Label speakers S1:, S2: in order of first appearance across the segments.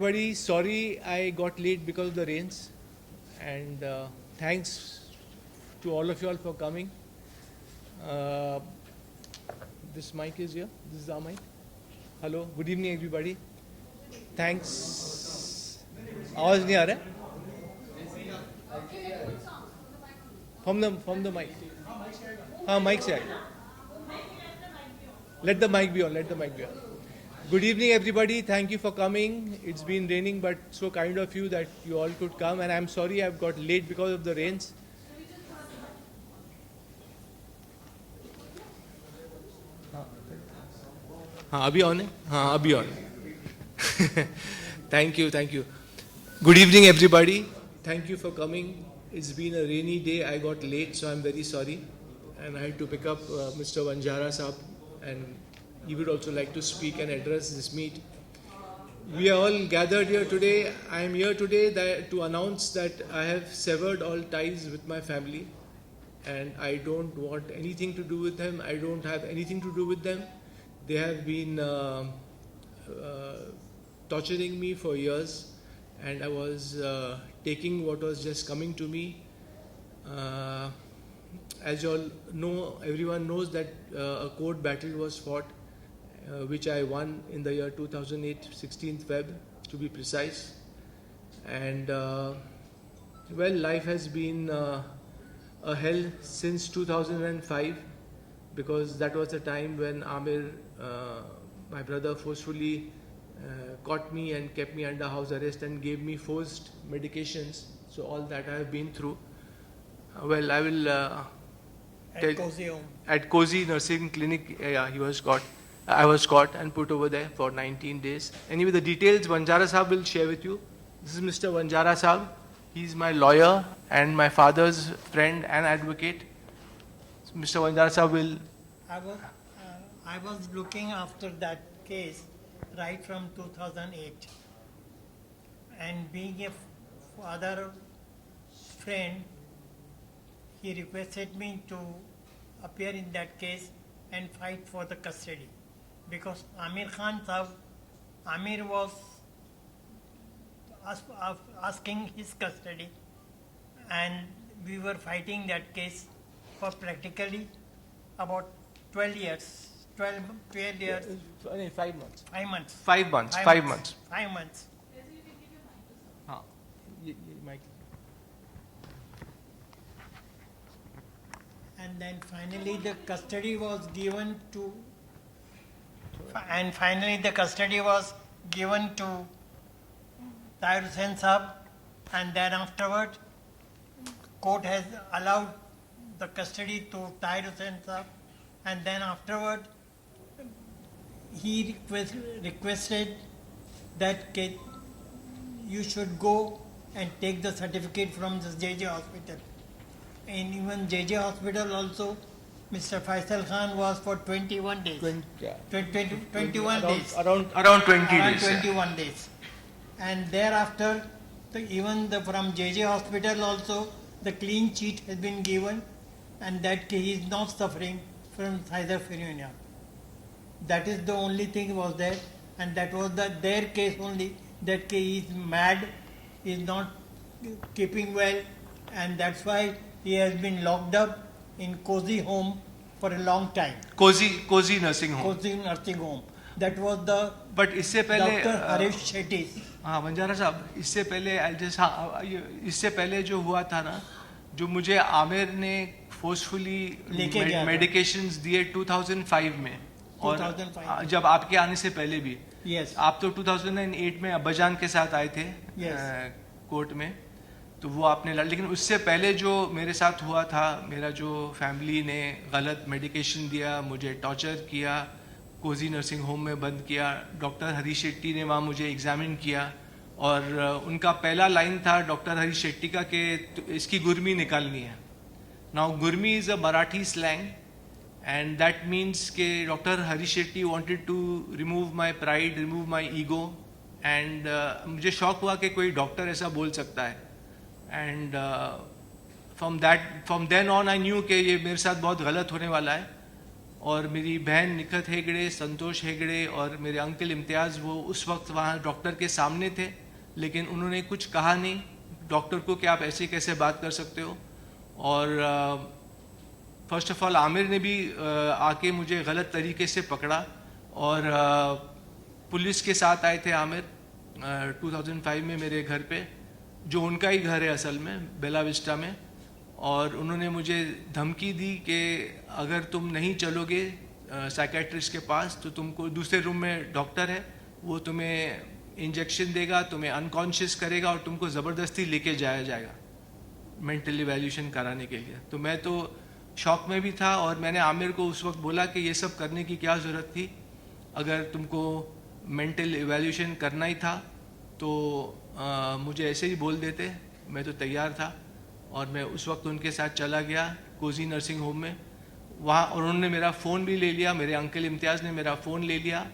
S1: Very sorry I got late because of the rains, and thanks to all of you all for coming. Uh, this mic is here. This is our mic. Hello, good evening, everybody. Thanks. आवाज नहीं आ रहा है? From the mic. हाँ, mic से आए. Let the mic be on. Let the mic be on. Good evening, everybody. Thank you for coming. It's been raining, but so kind of you that you all could come. And I'm sorry I've got late because of the rains. हाँ अभी on है. हाँ अभी on है. Thank you, thank you. Good evening, everybody. Thank you for coming. It's been a rainy day. I got late, so I'm very sorry. And I had to pick up Mr. Vanjara Saab, and he would also like to speak and address this meet. We are all gathered here today. I am here today to announce that I have severed all ties with my family, and I don't want anything to do with them. I don't have anything to do with them. They have been torturing me for years, and I was taking what was just coming to me. As you all know, everyone knows that a court battle was fought, which I won in the year 2008, 16th Feb, to be precise. And well, life has been a hell since 2005, because that was the time when Amir, my brother, forcefully caught me and kept me under house arrest and gave me forced medications. So all that I have been through. Well, I will
S2: At Cozy Home.
S1: at Cozy Nursing Clinic. Yeah, he was caught. I was caught and put over there for 19 days. Anyway, the details Vanjara Saab will share with you. This is Mr. Vanjara Saab. He's my lawyer and my father's friend and advocate. So Mr. Vanjara Saab will.
S2: I was looking after that case right from 2008, and being a father friend, he requested me to appear in that case and fight for the custody, because Amir was asking his custody, and we were fighting that case for practically about 12 years. 12 years.
S1: 5 months.
S2: 5 months.
S1: 5 months. 5 months.
S2: 5 months.
S1: हाँ, ये mic.
S2: And then finally the custody was given to. And finally the custody was given to Tahir Hussain Saab, and then afterward court has allowed the custody to Tahir Hussain Saab, and then afterward he requested that you should go and take the certificate from the JJ hospital. And even JJ hospital also, Mr. Faisal Khan was for 21 days. 21 days.
S1: Around 20
S2: Around
S1: days.
S2: 21 days. And thereafter, from JJ hospital also, the clean sheet has been given, and that he is not suffering from schizophrenia. That is the only thing was there, and that was their case only, that he is mad, he is not keeping well, and that's why he has been locked up in Cozy Home for a long time.
S1: Cozy Nursing Home.
S2: Cozy Nursing Home. That was the
S1: But इससे पहले
S2: Dr. Harish Shetty.
S1: हाँ बंजारा साहब, इससे पहले जो हुआ था ना, जो मुझे आमिर ने फोर्सफुली मेडिकेशंस दिए 2005 में, और
S2: 2005
S1: जब आपके आने से पहले भी.
S2: Yes.
S1: आप तो 2008 में अब्बाजान के साथ आए थे.
S2: Yes.
S1: कोर्ट में, तो वो आपने लेकिन उससे पहले जो मेरे साथ हुआ था, मेरा जो फैमिली ने गलत मेडिकेशन दिया, मुझे टॉर्चर किया, कोजी नर्सिंग होम में बंद किया. डॉक्टर हरीश शेट्टी ने वहाँ मुझे एग्जामिन किया, और उनका पहला लाइन था डॉक्टर हरीश शेट्टी का कि इसकी गुर्मी निकालनी है. नाउ गुर्मी is a Marathi slang, and that means के doctor Harish Shetty wanted to remove my pride, remove my ego, and मुझे शौक हुआ कि कोई डॉक्टर ऐसा बोल सकता है. And from then on I knew कि ये मेरे साथ बहुत गलत होने वाला है. और मेरी बहन निखत हेगड़े, संतोष हेगड़े और मेरे अंकल इम्तियाज़, वो उस वक्त वहाँ डॉक्टर के सामने थे, लेकिन उन्होंने कुछ कहा नहीं डॉक्टर को कि आप ऐसे कैसे बात कर सकते हो। और फर्स्ट ऑफ ऑल आमिर ने भी आके मुझे गलत तरीके से पकड़ा और पुलिस के साथ आए थे आमिर 2005 में मेरे घर पे, जो उनका ही घर है असल में, बेला विस्टा में। और उन्होंने मुझे धमकी दी कि अगर तुम नहीं चलोगे साइकेट्रिस्ट के पास तो तुमको दूसरे रूम में डॉक्टर है, वो तुम्हें इंजेक्शन देगा, तुम्हें अनकॉन्शियस करेगा और तुमको ज़बरदस्ती लेके जाया जाएगा मेंटल इवैल्यूएशन कराने के लिए। तो मैं तो शॉक में भी था और मैंने आमिर को उस वक्त बोला कि ये सब करने की क्या ज़रूरत थी, अगर तुमको मेंटल इवैल्यूएशन करना ही था तो मुझे ऐसे ही बोल देते, मैं तो तैयार था। और मैं उस वक्त उनके साथ चला गया कोजी नर्सिंग होम में वहाँ, और उन्होंने मेरा फ़ोन भी ले लिया, मेरे अंकल इम्तियाज़ ने मेरा फ़ोन ले लिया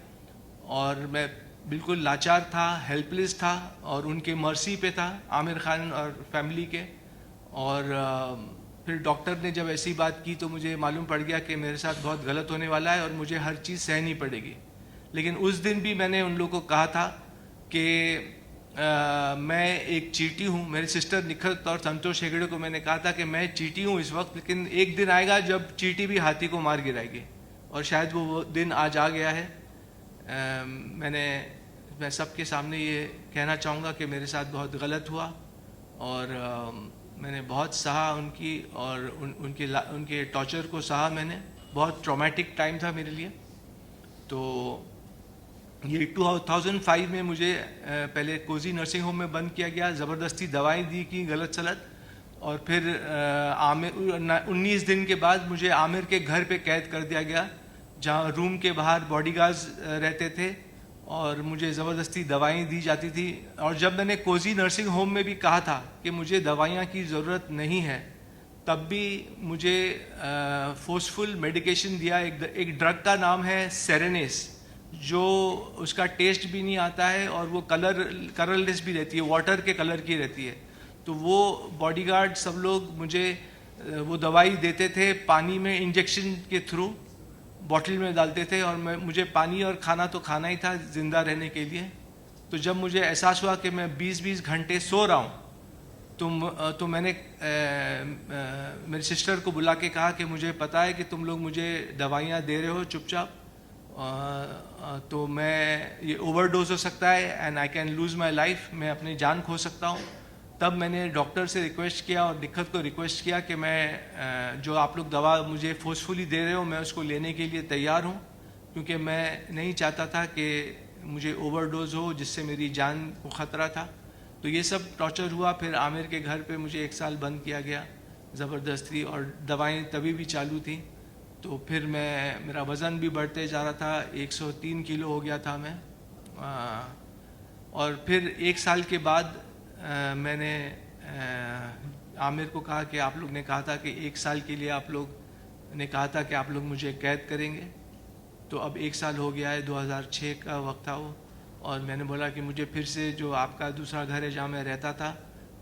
S1: और मैं बिल्कुल लाचार था, हेल्पलेस था और उनके मर्सी पे था, आमिर खान और फैमिली के। और फिर डॉक्टर ने जब ऐसी बात की तो मुझे मालूम पड़ गया कि मेरे साथ बहुत गलत होने वाला है और मुझे हर चीज़ सहनी पड़ेगी। लेकिन उस दिन भी मैंने उन लोगों को कहा था कि मैं एक चीटी हूँ। मेरे सिस्टर निखत और संतोष हेगड़े को मैंने कहा था कि मैं चीटी हूँ इस वक्त, लेकिन एक दिन आएगा जब चीटी भी हाथी को मार गिराएगी, और शायद वो दिन आज आ गया है। मैं सबके सामने ये कहना चाहूँगा कि मेरे साथ बहुत गलत हुआ और मैंने बहुत सहा उनकी और उनके टॉर्चर को सहा मैंने। बहुत ट्रॉमेटिक टाइम था मेरे लिए। तो ये 2005 में मुझे पहले कोजी नर्सिंग होम में बंद किया गया, ज़बरदस्ती दवाएं दी की गलत सलत, और फिर आमिर 19 दिन के बाद मुझे आमिर के घर पे कैद कर दिया गया, जहाँ रूम के बाहर बॉडीगार्ड्स रहते थे और मुझे ज़बरदस्ती दवाएं दी जाती थी। और जब मैंने कोजी नर्सिंग होम में भी कहा था कि मुझे दवाइयाँ की ज़रूरत नहीं है, तब भी मुझे फोर्सफुल मेडिकेशन दिया। एक ड्रग का नाम है सेरेनेस, जो उसका टेस्ट भी नहीं आता है और वो कलरलेस भी रहती है, वाटर के कलर की रहती है। तो वो बॉडीगार्ड सब लोग मुझे वो दवाई देते थे, पानी में इंजेक्शन के थ्रू बॉटल में डालते थे, और मुझे पानी और खाना तो खाना ही था ज़िंदा रहने के लिए। तो जब मुझे एहसास हुआ कि मैं 20-20 घंटे सो रहा हूँ, तो मैंने मेरी सिस्टर को बुला के कहा कि मुझे पता है कि तुम लोग मुझे दवाइयाँ दे रहे हो चुपचाप, तो मैं ये ओवरडोज हो सकता है and I can lose my life, मैं अपनी जान खो सकता हूँ। तब मैंने डॉक्टर से रिक्वेस्ट किया और दिक्कत को रिक्वेस्ट किया कि मैं जो आप लोग दवा मुझे फोर्सफुली दे रहे हो, मैं उसको लेने के लिए तैयार हूँ, क्योंकि मैं नहीं चाहता था कि मुझे ओवरडोज हो जिससे मेरी जान को ख़तरा था। तो ये सब टॉर्चर हुआ। फिर आमिर के घर पे मुझे 1 साल बंद किया गया ज़बरदस्ती, और दवाएं तभी भी चालू थी। तो फिर मेरा वज़न भी बढ़ते जा रहा था, 103 किलो हो गया था मैं। और फिर 1 साल के बाद मैंने आमिर को कहा कि आप लोग ने कहा था कि 1 साल के लिए आप लोग ने कहा था कि आप लोग मुझे कैद करेंगे। तो अब 1 साल हो गया है, 2006 का वक्त था वो। और मैंने बोला कि मुझे फिर से जो आपका दूसरा घर है जहाँ मैं रहता था,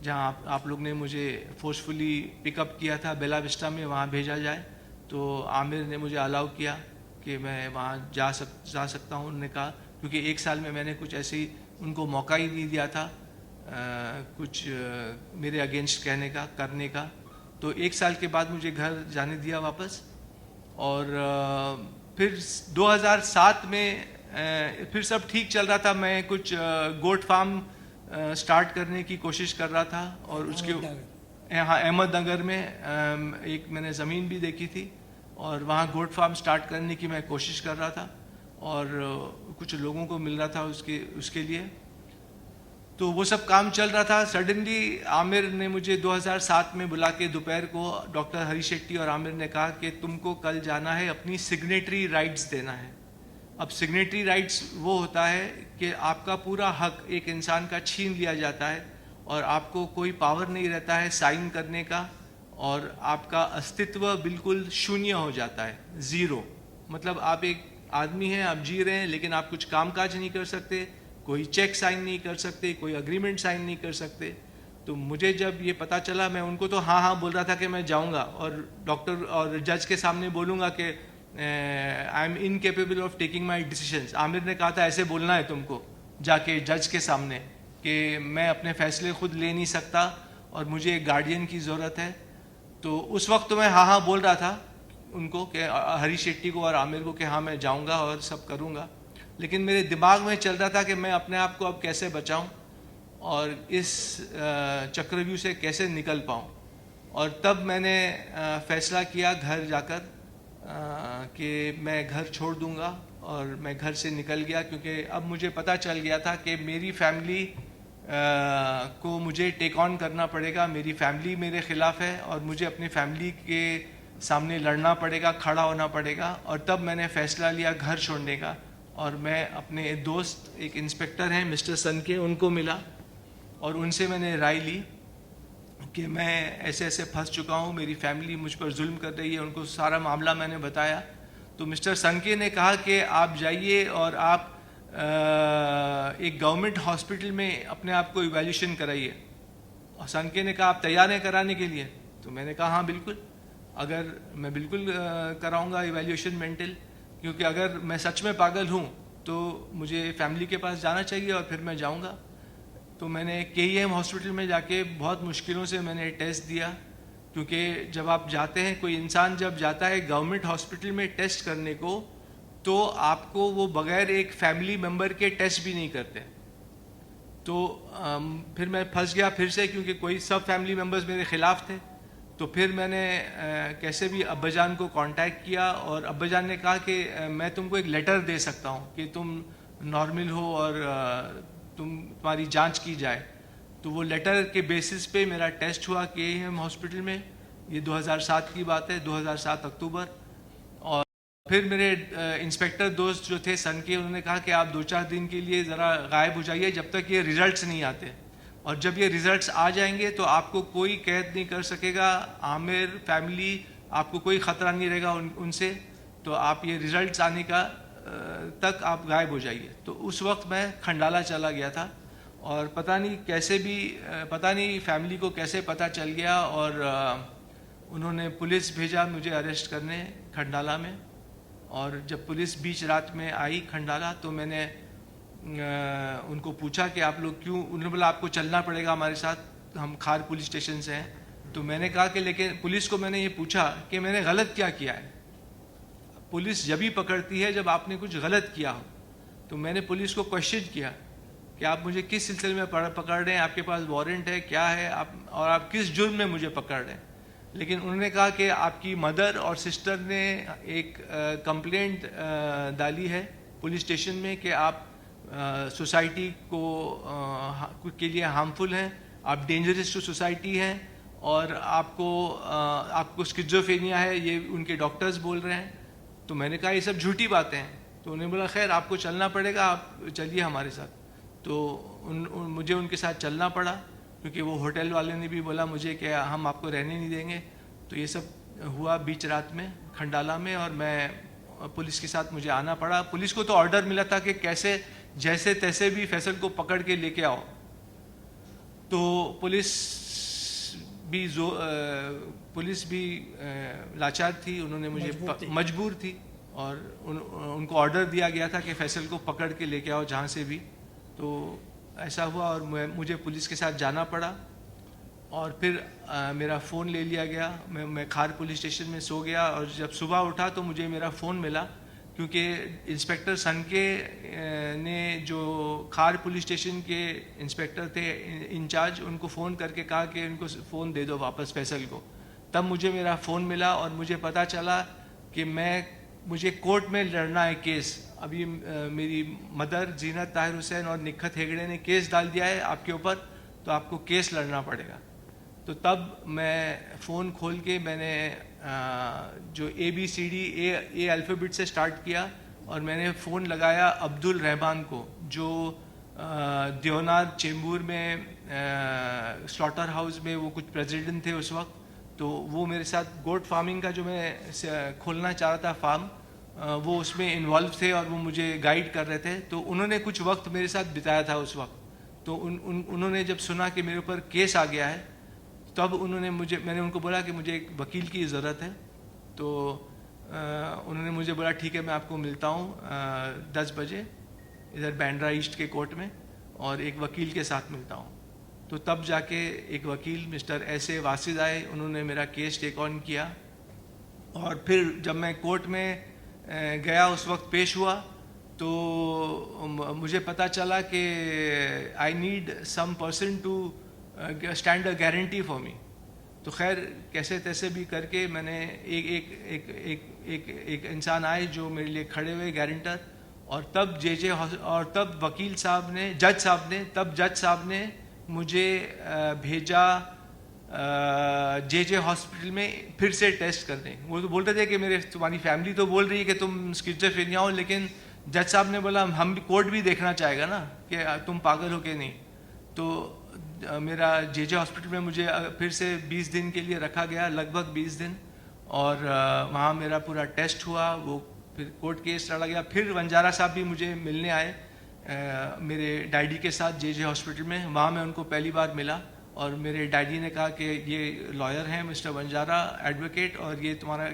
S1: जहाँ आप लोग ने मुझे फोर्सफुली पिकअप किया था बेला विस्टा में, वहाँ भेजा जाए। तो आमिर ने मुझे अलाउ किया कि मैं वहाँ जा सकता हूँ। उन्होंने कहा, क्योंकि 1 साल में मैंने कुछ ऐसे ही उनको मौका ही नहीं दिया था कुछ मेरे अगेंस्ट कहने का, करने का। तो 1 साल के बाद मुझे घर जाने दिया वापस। और फिर 2007 में फिर सब ठीक चल रहा था। मैं कुछ गोट फार्म स्टार्ट करने की कोशिश कर रहा था, और उसके हाँ अहमदनगर में एक मैंने ज़मीन भी देखी थी और वहाँ गोट फार्म स्टार्ट करने की मैं कोशिश कर रहा था, और कुछ लोगों को मिल रहा था उसके लिए। तो वो सब काम चल रहा था। सडनली आमिर ने मुझे 2007 में बुला के दोपहर को, डॉक्टर हरी शेट्टी और आमिर ने कहा कि तुमको कल जाना है, अपनी सिग्नेटरी राइट्स देना है। अब सिग्नेटरी राइट्स वो होता है कि आपका पूरा हक एक इंसान का छीन लिया जाता है और आपको कोई पावर नहीं रहता है साइन करने का, और आपका अस्तित्व बिल्कुल शून्य हो जाता है, ज़ीरो। मतलब आप एक आदमी हैं, आप जी रहे हैं, लेकिन आप कुछ कामकाज नहीं कर सकते, कोई चेक साइन नहीं कर सकते, कोई अग्रीमेंट साइन नहीं कर सकते। तो मुझे जब ये पता चला, मैं उनको तो हाँ हाँ बोल रहा था कि मैं जाऊंगा और डॉक्टर और जज के सामने बोलूँगा कि I M incapable of taking my decisions. Aamir ने कहा था ऐसे बोलना है तुमको जाके जज के सामने कि मैं अपने फैसले खुद ले नहीं सकता और मुझे एक गार्डियन की ज़रूरत है। तो उस वक्त तो मैं हाँ हाँ बोल रहा था उनको कि हरी शेट्टी को और आमिर को कि हाँ मैं जाऊंगा और सब करूंगा, लेकिन मेरे दिमाग में चल रहा था कि मैं अपने आप को अब कैसे बचाऊं और इस चक्रव्यूह से कैसे निकल पाऊं। और तब मैंने फैसला किया घर जाकर कि मैं घर छोड़ दूंगा और मैं घर से निकल गया, क्योंकि अब मुझे पता चल गया था कि मेरी फैमिली को मुझे टेक ऑन करना पड़ेगा। मेरी फैमिली मेरे खिलाफ है और मुझे अपनी फैमिली के सामने लड़ना पड़ेगा, खड़ा होना पड़ेगा। और तब मैंने फैसला लिया घर छोड़ने का और मैं अपने दोस्त एक इंस्पेक्टर हैं मिस्टर सनके, उनको मिला और उनसे मैंने राय ली कि मैं ऐसे ऐसे फंस चुका हूँ, मेरी फैमिली मुझ पर जुल्म कर रही है। उनको सारा मामला मैंने बताया तो मिस्टर सनके ने कहा कि आप जाइए और आप एक गवर्नमेंट हॉस्पिटल में अपने आप को इवैल्यूएशन कराइए। और सनके ने कहा आप तैयार हैं कराने के लिए? तो मैंने कहा हाँ बिल्कुल, अगर मैं बिल्कुल कराऊंगा इवैल्यूएशन मेंटल, क्योंकि अगर मैं सच में पागल हूँ तो मुझे फैमिली के पास जाना चाहिए और फिर मैं जाऊंगा। तो मैंने KEM हॉस्पिटल में जाके बहुत मुश्किलों से मैंने टेस्ट दिया, क्योंकि जब आप जाते हैं, कोई इंसान जब जाता है गवर्नमेंट हॉस्पिटल में टेस्ट करने को, तो आपको वो बगैर एक फैमिली मेम्बर के टेस्ट भी नहीं करते। तो फिर मैं फंस गया फिर से, क्योंकि कोई सब फैमिली मेम्बर्स मेरे खिलाफ थे। तो फिर मैंने कैसे भी अब्बाजान को कांटेक्ट किया और अब्बाजान ने कहा कि मैं तुमको एक लेटर दे सकता हूँ कि तुम नॉर्मल हो और तुम्हारी जांच की जाए। तो वो लेटर के बेसिस पे मेरा टेस्ट हुआ KEM हॉस्पिटल में। ये 2007 की बात है, 2007 अक्टूबर। और फिर मेरे इंस्पेक्टर दोस्त जो थे सन के, उन्होंने कहा कि आप 2-4 दिन के लिए ज़रा गायब हो जाइए जब तक ये रिजल्ट्स नहीं आते, और जब ये रिजल्ट्स आ जाएंगे तो आपको कोई कैद नहीं कर सकेगा, आमिर फैमिली आपको कोई ख़तरा नहीं रहेगा उनसे। तो आप ये रिजल्ट्स आने का तक आप गायब हो जाइए। तो उस वक्त मैं खंडाला चला गया था और पता नहीं कैसे भी, पता नहीं फैमिली को कैसे पता चल गया और उन्होंने पुलिस भेजा मुझे अरेस्ट करने खंडाला में। और जब पुलिस बीच रात में आई खंडाला तो मैंने उनको पूछा कि आप लोग क्यों, उन्होंने बोला आपको चलना पड़ेगा हमारे साथ, हम खार पुलिस स्टेशन से हैं। तो मैंने कहा कि लेकिन पुलिस को मैंने ये पूछा कि मैंने गलत क्या किया है। पुलिस जब ही पकड़ती है जब आपने कुछ गलत किया हो। तो मैंने पुलिस को क्वेश्चन किया कि आप मुझे किस सिलसिले में पकड़ रहे हैं, आपके पास वारंट है क्या है, आप और आप किस जुर्म में मुझे पकड़ रहे हैं। लेकिन उन्होंने कहा कि आपकी मदर और सिस्टर ने एक कंप्लेंट डाली है पुलिस स्टेशन में कि आप सोसाइटी को के लिए हार्मफुल हैं, आप डेंजरस टू सोसाइटी हैं और आपको स्किज़ोफ्रेनिया है, ये उनके डॉक्टर्स बोल रहे हैं। तो मैंने कहा ये सब झूठी बातें हैं। तो उन्होंने बोला खैर आपको चलना पड़ेगा, आप चलिए हमारे साथ। तो मुझे उनके साथ चलना पड़ा, क्योंकि वो होटल वाले ने भी बोला मुझे कि हम आपको रहने नहीं देंगे। तो ये सब हुआ बीच रात में खंडाला में और मैं पुलिस के साथ मुझे आना पड़ा। पुलिस को तो ऑर्डर मिला था कि कैसे जैसे तैसे भी फैसल को पकड़ के लेके आओ। तो पुलिस भी लाचार थी, उन्होंने मुझे मजबूर थी और उनको ऑर्डर दिया गया था कि फैसल को पकड़ के लेके आओ जहाँ से भी। तो ऐसा हुआ और मुझे पुलिस के साथ जाना पड़ा और फिर मेरा फ़ोन ले लिया गया। मैं खार पुलिस स्टेशन में सो गया और जब सुबह उठा तो मुझे मेरा फ़ोन मिला, क्योंकि इंस्पेक्टर सनके ने जो खार पुलिस स्टेशन के इंस्पेक्टर थे इंचार्ज, उनको फ़ोन करके कहा कि इनको फ़ोन दे दो वापस फैसल को। तब मुझे मेरा फ़ोन मिला और मुझे पता चला कि मुझे कोर्ट में लड़ना है केस। अभी मेरी मदर जीनत ताहिर हुसैन और निखत हेगड़े ने केस डाल दिया है आपके ऊपर, तो आपको केस लड़ना पड़ेगा। तो तब मैं फ़ोन खोल के मैंने जो ABCD ए अल्फ़ाबेट से स्टार्ट किया और मैंने फ़ोन लगाया अब्दुल रहमान को, जो देवनार चेंबूर में स्लॉटर हाउस में वो कुछ प्रेसिडेंट थे उस वक्त। तो वो मेरे साथ गोट फार्मिंग का जो मैं खोलना चाह रहा था फार्म, वो उसमें इन्वॉल्व थे और वो मुझे गाइड कर रहे थे। तो उन्होंने कुछ वक्त मेरे साथ बिताया था उस वक्त। तो उन्होंने जब सुना कि मेरे ऊपर केस आ गया है, तब मैंने उनको बोला कि मुझे एक वकील की ज़रूरत है। तो उन्होंने मुझे बोला ठीक है मैं आपको मिलता हूँ 10 बजे इधर बैंड्रा ईस्ट के कोर्ट में, और एक वकील के साथ मिलता हूँ। तो तब जाके एक वकील मिस्टर ऐसे वासिद आए, उन्होंने मेरा केस टेक ऑन किया, और फिर जब मैं कोर्ट में गया उस वक्त पेश हुआ तो मुझे पता चला कि I need some person to stand a guarantee for me. तो खैर कैसे तैसे भी करके मैंने एक इंसान आए जो मेरे लिए खड़े हुए गारंटर, और तब और तब वकील साहब ने जज साहब ने मुझे भेजा जे हॉस्पिटल में फिर से टेस्ट करने। वो तो बोलते थे कि तुम्हारी फैमिली तो बोल रही है कि तुम स्किज़ोफ्रेनिया हो, लेकिन जज साहब ने बोला हम भी कोर्ट भी देखना चाहेगा ना कि तुम पागल हो कि नहीं। तो मेरा जे हॉस्पिटल में मुझे फिर से 20 दिन के लिए रखा गया, लगभग 20 दिन, और वहाँ मेरा पूरा टेस्ट हुआ, वो फिर कोर्ट केस लड़ा गया। फिर वंजारा साहब भी मुझे मिलने आए मेरे डैडी के साथ जे हॉस्पिटल में। वहाँ मैं उनको पहली बार मिला, और मेरे डैडी ने कहा कि ये लॉयर हैं मिस्टर वंजारा, एडवोकेट, और ये तुम्हारा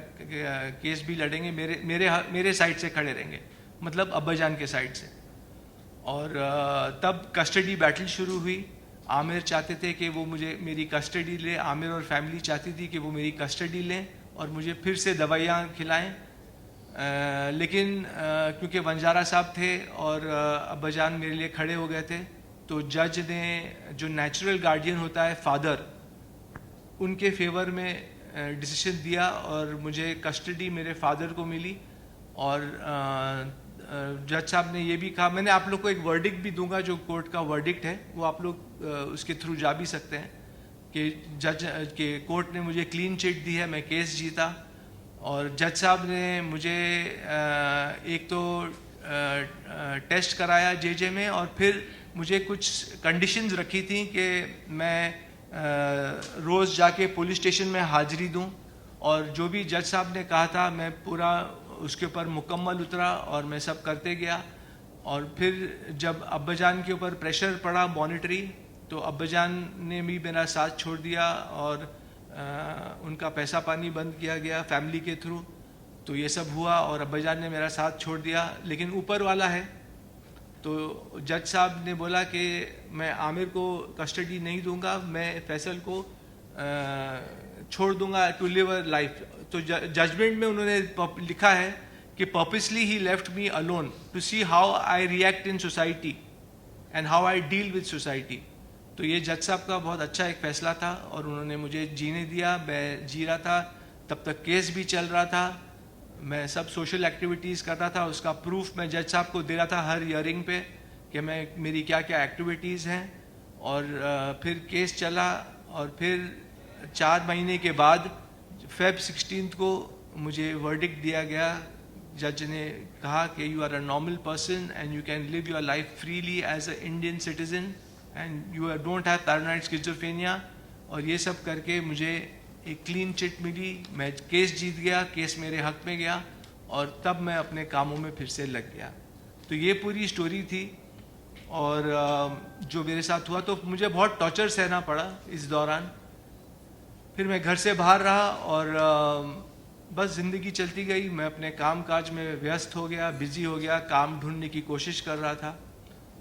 S1: केस भी लड़ेंगे, मेरे साइड से खड़े रहेंगे, मतलब अब्बाजान के साइड से। और तब कस्टडी बैटल शुरू हुई। आमिर चाहते थे कि वो मेरी कस्टडी ले, आमिर और फैमिली चाहती थी कि वो मेरी कस्टडी लें और मुझे फिर से दवाइयाँ खिलाएं, लेकिन क्योंकि वंजारा साहब थे और अब्बाजान मेरे लिए खड़े हो गए थे, तो जज ने, जो नेचुरल गार्डियन होता है फादर, उनके फेवर में डिसीजन दिया और मुझे कस्टडी मेरे फादर को मिली। और जज साहब ने ये भी कहा, मैंने आप लोग को एक वर्डिक्ट भी दूंगा, जो कोर्ट का वर्डिक्ट है वो आप लोग उसके थ्रू जा भी सकते हैं, कि कोर्ट ने मुझे क्लीन चिट दी है, मैं केस जीता। और जज साहब ने मुझे एक तो टेस्ट कराया जे में, और फिर मुझे कुछ कंडीशंस रखी थी कि मैं रोज़ जाके पुलिस स्टेशन में हाज़िरी दूं, और जो भी जज साहब ने कहा था मैं पूरा उसके ऊपर मुकम्मल उतरा और मैं सब करते गया। और फिर जब अब्बाजान के ऊपर प्रेशर पड़ा मॉनिटरी, तो अब्बाजान ने भी मेरा साथ छोड़ दिया और उनका पैसा पानी बंद किया गया फैमिली के थ्रू। तो ये सब हुआ और अब्बाजान ने मेरा साथ छोड़ दिया, लेकिन ऊपर वाला है। तो जज साहब ने बोला कि मैं आमिर को कस्टडी नहीं दूंगा, मैं फैसल को छोड़ दूंगा टू लिव अ लाइफ। तो जजमेंट में उन्होंने लिखा है कि पर्पसली ही left me alone to see how I react in society and how I deal with society. तो ये जज साहब का बहुत अच्छा एक फैसला था और उन्होंने मुझे जीने दिया, मैं जी रहा था। तब तक केस भी चल रहा था, मैं सब सोशल एक्टिविटीज़ कर रहा था, उसका प्रूफ मैं जज साहब को दे रहा था हर हियरिंग पे कि मेरी क्या क्या एक्टिविटीज़ हैं। और फिर केस चला, और फिर 4 महीने के बाद फेब 16 को मुझे वर्डिक्ट दिया गया। जज ने कहा कि you are a normal person and you can live your life freely as a Indian citizen and you don't have paranoid schizophrenia. और ये सब करके मुझे एक क्लीन चिट मिली, मैं केस जीत गया, केस मेरे हक में गया, और तब मैं अपने कामों में फिर से लग गया। तो ये पूरी स्टोरी थी। और जो मेरे साथ हुआ, तो मुझे बहुत टॉर्चर सहना पड़ा इस दौरान। फिर मैं घर से बाहर रहा और बस ज़िंदगी चलती गई। मैं अपने काम काज में व्यस्त हो गया, बिज़ी हो गया, काम ढूंढने की कोशिश कर रहा था।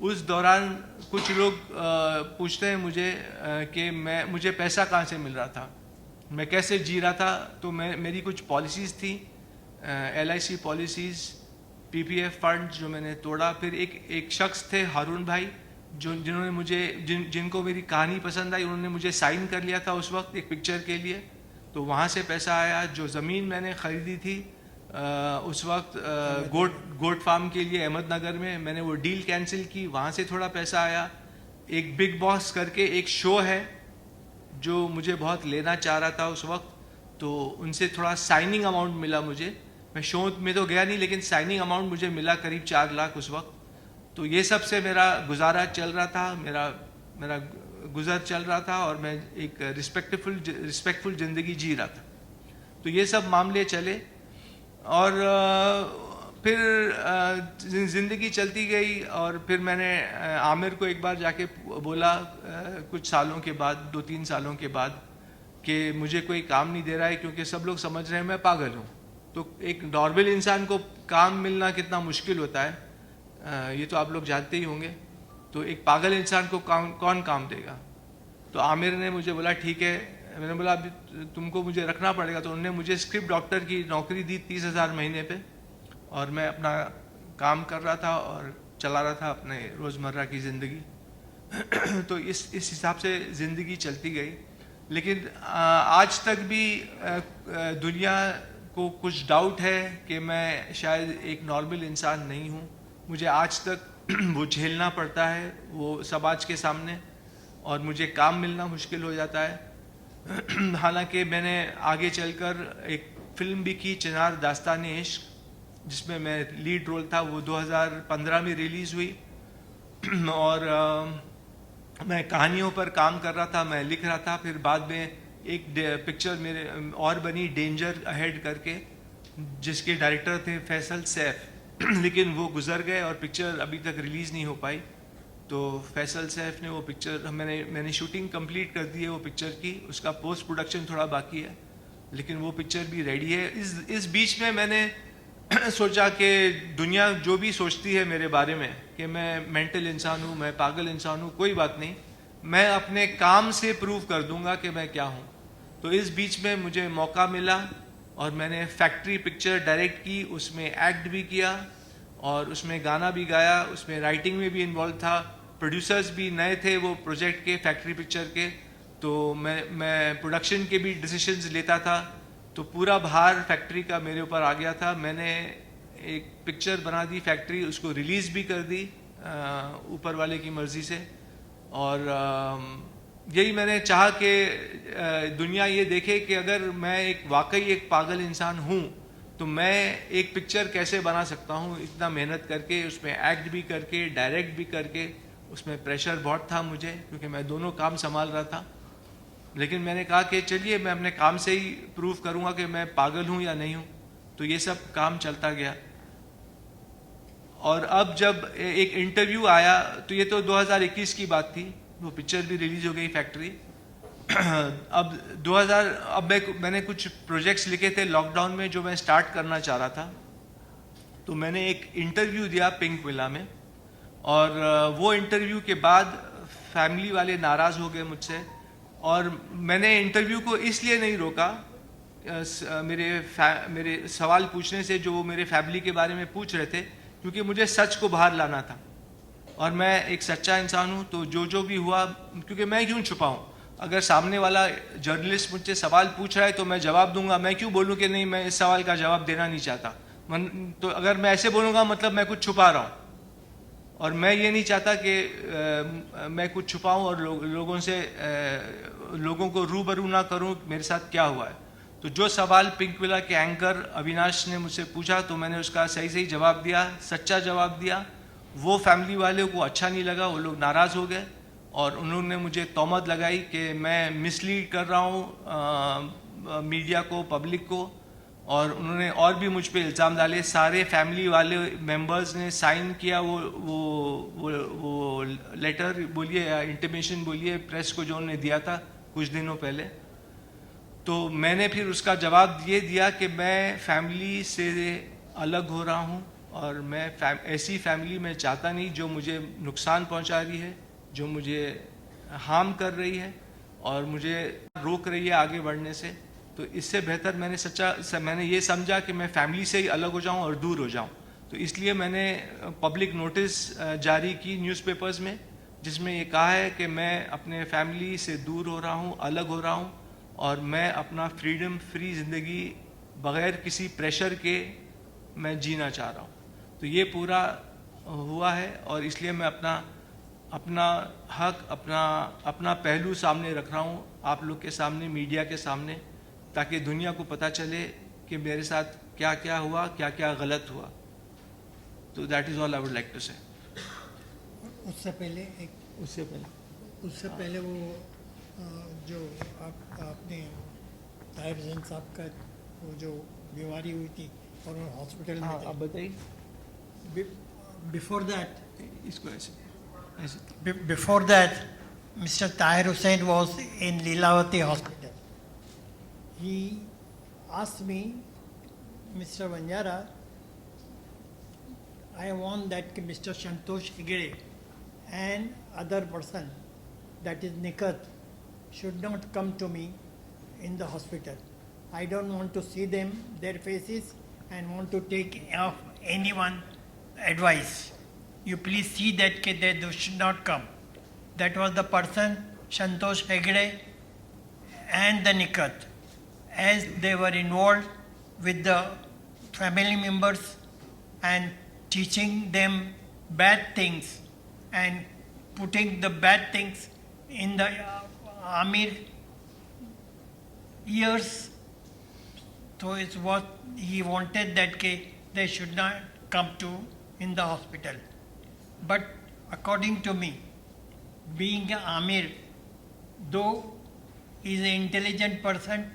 S1: उस दौरान कुछ लोग पूछते हैं मुझे कि मुझे पैसा कहाँ से मिल रहा था, मैं कैसे जी रहा था। तो मेरी कुछ पॉलिसीज़ थी, LIC पॉलिसीज़, PPF फंड, जो मैंने तोड़ा। फिर एक शख्स थे हारून भाई, जिन्होंने मुझे जिनको मेरी कहानी पसंद आई, उन्होंने मुझे साइन कर लिया था उस वक्त एक पिक्चर के लिए। तो वहाँ से पैसा आया। जो ज़मीन मैंने ख़रीदी थी उस वक्त गोट फार्म के लिए अहमदनगर में, मैंने वो डील कैंसिल की, वहाँ से थोड़ा पैसा आया। एक बिग बॉस करके एक शो है जो मुझे बहुत लेना चाह रहा था उस वक्त, तो उनसे थोड़ा साइनिंग अमाउंट मिला मुझे। मैं शो में तो गया नहीं, लेकिन साइनिंग अमाउंट मुझे मिला करीब 4 लाख उस वक्त। तो ये सब से मेरा गुजारा चल रहा था, मेरा गुजर चल रहा था, और मैं एक रिस्पेक्टफुल ज़िंदगी जी रहा था। तो ये सब मामले चले, और फिर ज़िंदगी चलती गई। और फिर मैंने आमिर को एक बार जाके बोला कुछ सालों के बाद, 2-3 सालों के बाद, कि मुझे कोई काम नहीं दे रहा है क्योंकि सब लोग समझ रहे हैं मैं पागल हूँ। तो एक नॉर्मल इंसान को काम मिलना कितना मुश्किल होता है ये तो आप लोग जानते ही होंगे। तो एक पागल इंसान को कौन काम देगा? तो आमिर ने मुझे बोला ठीक है। मैंने बोला अभी तुमको मुझे रखना पड़ेगा। तो उन्होंने मुझे स्क्रिप्ट डॉक्टर की नौकरी दी 30,000 महीने पे, और मैं अपना काम कर रहा था और चला रहा था अपने रोज़मर्रा की ज़िंदगी। तो इस हिसाब से ज़िंदगी चलती गई। लेकिन आज तक भी दुनिया को कुछ डाउट है कि मैं शायद एक नॉर्मल इंसान नहीं हूँ। मुझे आज तक वो झेलना पड़ता है वो समाज के सामने, और मुझे काम मिलना मुश्किल हो जाता है। हालांकि मैंने आगे चलकर एक फ़िल्म भी की, चिनार दास्तान-ए इश्क, जिसमें मैं लीड रोल था। वो 2015 में रिलीज़ हुई। और मैं कहानियों पर काम कर रहा था, मैं लिख रहा था। फिर बाद में एक पिक्चर मेरे और बनी, डेंजर अहेड करके, जिसके डायरेक्टर थे फैसल सैफ। लेकिन वो गुजर गए और पिक्चर अभी तक रिलीज़ नहीं हो पाई। तो फैसल सैफ ने वो पिक्चर, मैंने शूटिंग कंप्लीट कर दी है वो पिक्चर की। उसका पोस्ट प्रोडक्शन थोड़ा बाकी है, लेकिन वो पिक्चर भी रेडी है। इस बीच में मैंने सोचा कि दुनिया जो भी सोचती है मेरे बारे में कि मैं मेंटल इंसान हूँ, मैं पागल इंसान हूँ, कोई बात नहीं, मैं अपने काम से प्रूव कर दूंगा कि मैं क्या हूँ। तो इस बीच में मुझे मौका मिला और मैंने फैक्ट्री पिक्चर डायरेक्ट की, उसमें एक्ट भी किया और उसमें गाना भी गाया, उसमें राइटिंग में भी इन्वॉल्व था। प्रोड्यूसर्स भी नए थे वो प्रोजेक्ट के, फैक्ट्री पिक्चर के। तो मैं प्रोडक्शन के भी डिसीजंस लेता था। तो पूरा भार फैक्ट्री का मेरे ऊपर आ गया था। मैंने एक पिक्चर बना दी फैक्ट्री, उसको रिलीज़ भी कर दी ऊपर वाले की मर्ज़ी से। और यही मैंने चाहा कि दुनिया ये देखे कि अगर मैं एक वाकई एक पागल इंसान हूँ तो मैं एक पिक्चर कैसे बना सकता हूँ, इतना मेहनत करके, उसमें एक्ट भी करके, डायरेक्ट भी करके। उसमें प्रेशर बहुत था मुझे, क्योंकि मैं दोनों काम संभाल रहा था। लेकिन मैंने कहा कि चलिए मैं अपने काम से ही प्रूव करूंगा कि मैं पागल हूं या नहीं हूं। तो ये सब काम चलता गया। और अब जब एक इंटरव्यू आया, तो ये तो 2021 की बात थी, वो पिक्चर भी रिलीज हो गई फैक्ट्री। अब मैंने कुछ प्रोजेक्ट्स लिखे थे लॉकडाउन में जो मैं स्टार्ट करना चाह रहा था। तो मैंने एक इंटरव्यू दिया पिंक विला में, और वो इंटरव्यू के बाद फैमिली वाले नाराज़ हो गए मुझसे। और मैंने इंटरव्यू को इसलिए नहीं रोका, मेरे सवाल पूछने से जो वो मेरे फैमिली के बारे में पूछ रहे थे, क्योंकि मुझे सच को बाहर लाना था। और मैं एक सच्चा इंसान हूँ, तो जो भी हुआ, क्योंकि मैं क्यों छुपाऊँ? अगर सामने वाला जर्नलिस्ट मुझसे सवाल पूछ रहा है तो मैं जवाब दूंगा। मैं क्यों बोलूँ कि नहीं, मैं इस सवाल का जवाब देना नहीं चाहता। तो अगर मैं ऐसे बोलूँगा मतलब मैं कुछ छुपा रहा हूँ, और मैं ये नहीं चाहता कि मैं कुछ छुपाऊं और लोगों को रूबरू ना करूं मेरे साथ क्या हुआ है। तो जो सवाल पिंक विला के एंकर अविनाश ने मुझसे पूछा, तो मैंने उसका सही जवाब दिया, सच्चा जवाब दिया। वो फैमिली वाले को अच्छा नहीं लगा, वो लोग नाराज़ हो गए और उन्होंने मुझे तोहमत लगाई कि मैं मिसलीड कर रहा हूँ मीडिया को, पब्लिक को। और उन्होंने और भी मुझ पे इल्ज़ाम डाले। सारे फैमिली वाले मेंबर्स ने साइन किया वो लेटर बोलिए या इंटीमेशन बोलिए, प्रेस को जो उन्होंने दिया था कुछ दिनों पहले। तो मैंने फिर उसका जवाब ये दिया कि मैं फैमिली से अलग हो रहा हूँ, और मैं ऐसी फैमिली में चाहता नहीं जो मुझे नुकसान पहुँचा रही है, जो मुझे हार्म कर रही है और मुझे रोक रही है आगे बढ़ने से। तो इससे बेहतर मैंने ये समझा कि मैं फैमिली से ही अलग हो जाऊं और दूर हो जाऊं। तो इसलिए मैंने पब्लिक नोटिस जारी की न्यूज़पेपर्स में, जिसमें ये कहा है कि मैं अपने फैमिली से दूर हो रहा हूं, अलग हो रहा हूं, और मैं अपना फ्रीडम फ्री ज़िंदगी बग़ैर किसी प्रेशर के मैं जीना चाह रहा हूं। तो ये पूरा हुआ है, और इसलिए मैं अपना हक, अपना पहलू सामने रख रहा हूँ आप लोग के सामने, मीडिया के सामने, ताकि दुनिया को पता चले कि मेरे साथ क्या क्या हुआ, क्या क्या गलत हुआ। तो that is all I would like to say.
S2: उससे पहले वो जो आपने ताहिर हुसैन साहब का वो जो बीमारी हुई थी और वो हॉस्पिटल में थे,
S1: आप बताइए।
S2: बिफोर दैट,
S1: इसको ऐसे
S2: before that mister Tahir Hussain was in Lilavati hospital. He asked me Mr. Vanjara, I want that Mr. Santosh Hegde and other person, that is Nikat, should not come to me in the hospital. I don't want to see them, their faces, and want to take off anyone advice. You please see that they should not come. That was the person, Santosh Hegde and the Nikat, as they were involved with the family members and teaching them bad things and putting the bad things in the Amir ears. So it's what he wanted, that they should not come to in the hospital. But according to me, being a Amir, though he is an intelligent person,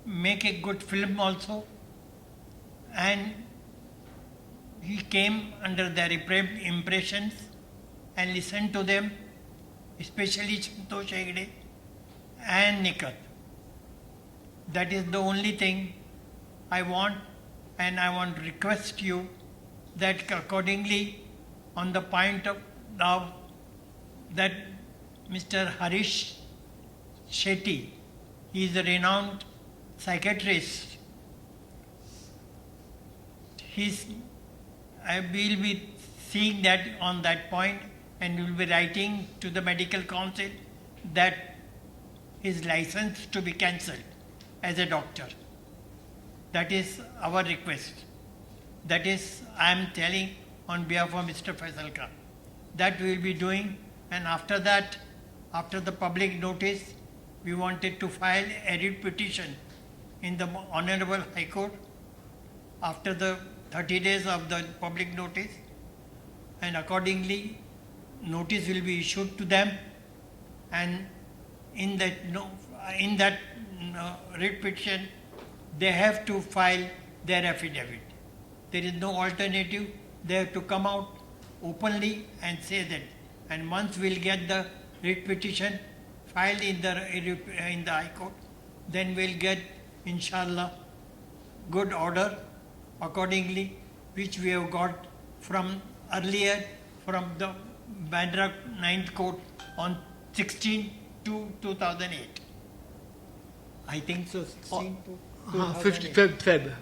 S2: make a good film also, and he came under their impressions and listened to them, especially Santosh Hegde and Nikat. That is the only thing I want, and I want to request you that accordingly, on the point of now that Mr. Harish Shetty, he is a renowned psychiatrist. I will be seeing that on that point, and will be writing to the medical council that his license to be cancelled as a doctor. That is our request. That is, I am telling on behalf of Mr. Faisal Khan. That we will be doing, and after that, after the public notice, we wanted to file a writ petition in the Honorable High Court after the 30 days of the public notice, and accordingly notice will be issued to them, and in that writ petition they have to file their affidavit. There is no alternative. They have to come out openly and say that, and once we'll get the writ petition filed in the High Court, then we'll get, inshallah, good order accordingly, which we have got from earlier from the Bandra 9th Court on 16 to 2008. I think so, 16 to 2008.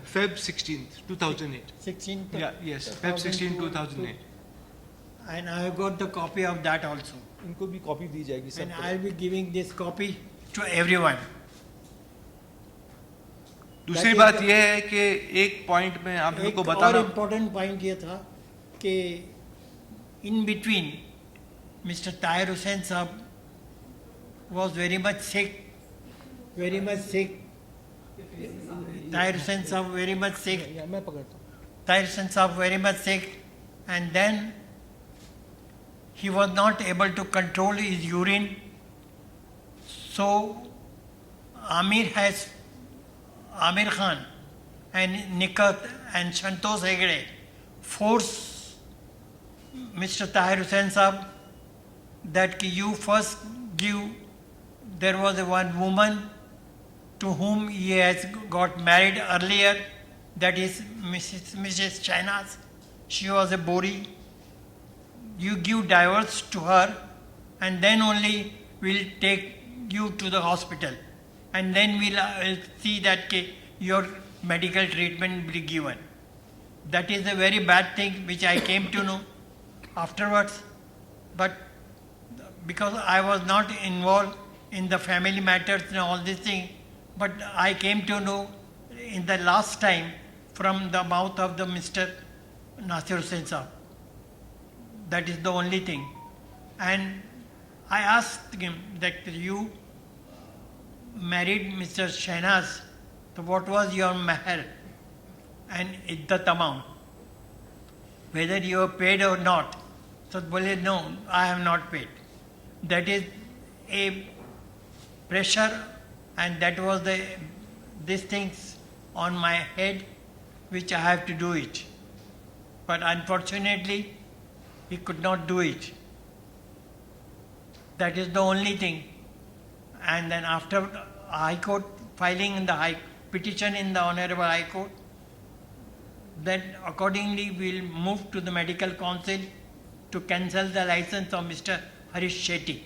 S1: Feb 16th, 2008.
S2: 16 to
S1: Yeah, yes, Feb 16, 2008.
S2: And I have got the copy of that also.
S3: इनको भी copy दी जाएगी
S2: And
S3: सब
S2: I will be giving this copy to everyone.
S1: दूसरी बात यह है कि एक पॉइंट में आप लोग को
S2: एक और
S1: बताना,
S2: इम्पोर्टेंट पॉइंट ये था कि in between mister Tahir Hussain साहब was very much sick. Tahir Hussain Saab very much sick.
S3: या मैं पकड़ता हूँ
S2: Tahir Hussain Saab very much sick, and then he was not able to control his urine. So Amir Khan and Nikat and Santosh Hegde forced Mr. Tahir Hussain Saab that you first give. There was one woman to whom he has got married earlier, that is Mrs. Shahnaz. She was a Bori. You give divorce to her, and then only we'll take you to the hospital, and then we'll see that your medical treatment will be given. That is a very bad thing which I came to know afterwards, but because I was not involved in the family matters and all these things, but I came to know in the last time from the mouth of the Mr. Nasir Hussain Saab. That is the only thing. And I asked him that you married Mr. Shahnaz, so what was your mahar and iddat amount? Whether you have paid or not. So bole, no, I have not paid. That is a pressure, and that was these things on my head which I have to do it. But unfortunately, he could not do it. That is the only thing. And then after High Court, filing in the petition in the Honorable High Court. Then accordingly we will move to the Medical Council to cancel the license of Mr. Harish Shetty,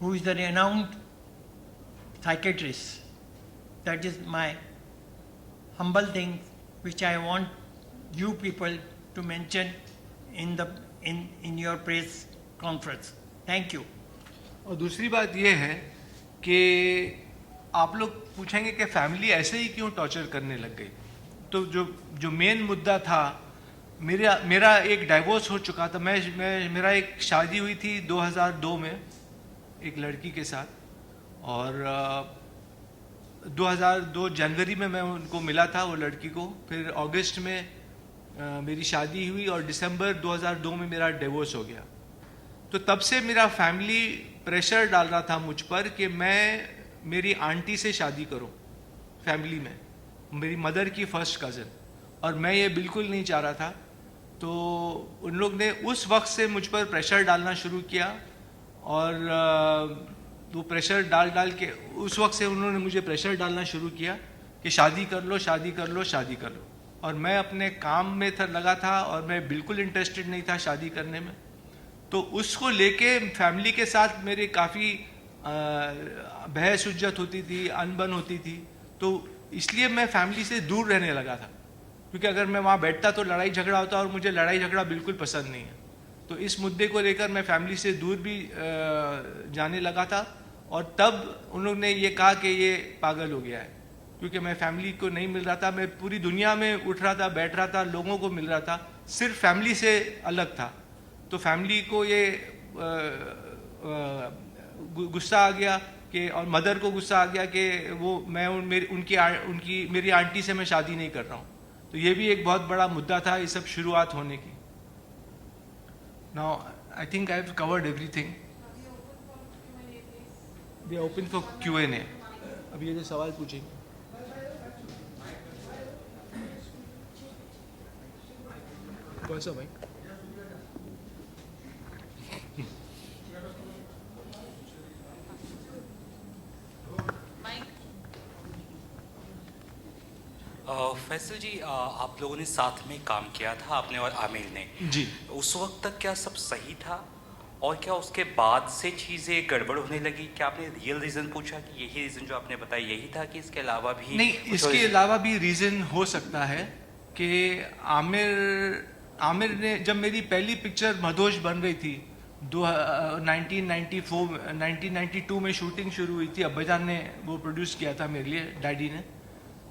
S2: who is the renowned psychiatrist. That is my humble thing which I want you people to mention in your press conference. Thank you.
S1: और दूसरी बात ये है कि आप लोग पूछेंगे कि फैमिली ऐसे ही क्यों टॉर्चर करने लग गई। तो जो मेन मुद्दा था, मेरा एक डाइवोर्स हो चुका था। मेरा एक शादी हुई थी 2002 में एक लड़की के साथ, और 2002 जनवरी में मैं उनको मिला था, वो लड़की को। फिर अगस्त में मेरी शादी हुई और दिसंबर 2002 में मेरा डिवोर्स हो गया। तो तब से मेरा फैमिली प्रेशर डाल रहा था मुझ पर कि मैं मेरी आंटी से शादी करूं, फैमिली में मेरी मदर की फर्स्ट कज़न, और मैं ये बिल्कुल नहीं चाह रहा था। तो उन लोग ने उस वक्त से मुझ पर प्रेशर डालना शुरू किया, और वो प्रेशर डाल के उस वक्त से उन्होंने मुझे प्रेशर डालना शुरू किया कि शादी कर लो, शादी कर लो, शादी कर लो। और मैं अपने काम में लगा था और मैं बिल्कुल इंटरेस्टेड नहीं था शादी करने में। तो उसको लेके फैमिली के साथ मेरे काफ़ी बहस उज्जत होती थी, अनबन होती थी। तो इसलिए मैं फैमिली से दूर रहने लगा था, क्योंकि अगर मैं वहाँ बैठता तो लड़ाई झगड़ा होता, और मुझे लड़ाई झगड़ा बिल्कुल पसंद नहीं है। तो इस मुद्दे को लेकर मैं फैमिली से दूर भी जाने लगा था। और तब उन लोगों ने ये कहा कि ये पागल हो गया है, क्योंकि मैं फैमिली को नहीं मिल रहा था। मैं पूरी दुनिया में उठ रहा था, बैठ रहा था, लोगों को मिल रहा था, सिर्फ फैमिली से अलग था। तो फैमिली को ये गुस्सा आ गया कि, और मदर को गुस्सा आ गया कि वो मैं मेरी आंटी से मैं शादी नहीं कर रहा हूँ। तो ये भी एक बहुत बड़ा मुद्दा था ये सब शुरुआत होने की। Now I think I have covered everything. We are open for Q&A।
S3: अभी ये जो सवाल पूछेंगे, कौन सा भाई?
S4: फैसल जी, आप लोगों ने साथ में काम किया था, आपने और आमिर ने।
S1: जी।
S4: उस वक्त तक क्या सब सही था, और क्या उसके बाद से चीज़ें गड़बड़ होने लगी? क्या आपने रियल रीज़न पूछा कि यही रीज़न जो आपने बताया यही था, कि इसके अलावा भी
S1: नहीं, इसके अलावा भी रीज़न हो सकता है कि आमिर ने, जब मेरी पहली पिक्चर मधोश बन रही थी 1992 में शूटिंग शुरू हुई थी, अब्बाजान ने वो प्रोड्यूस किया था मेरे लिए, डैडी ने।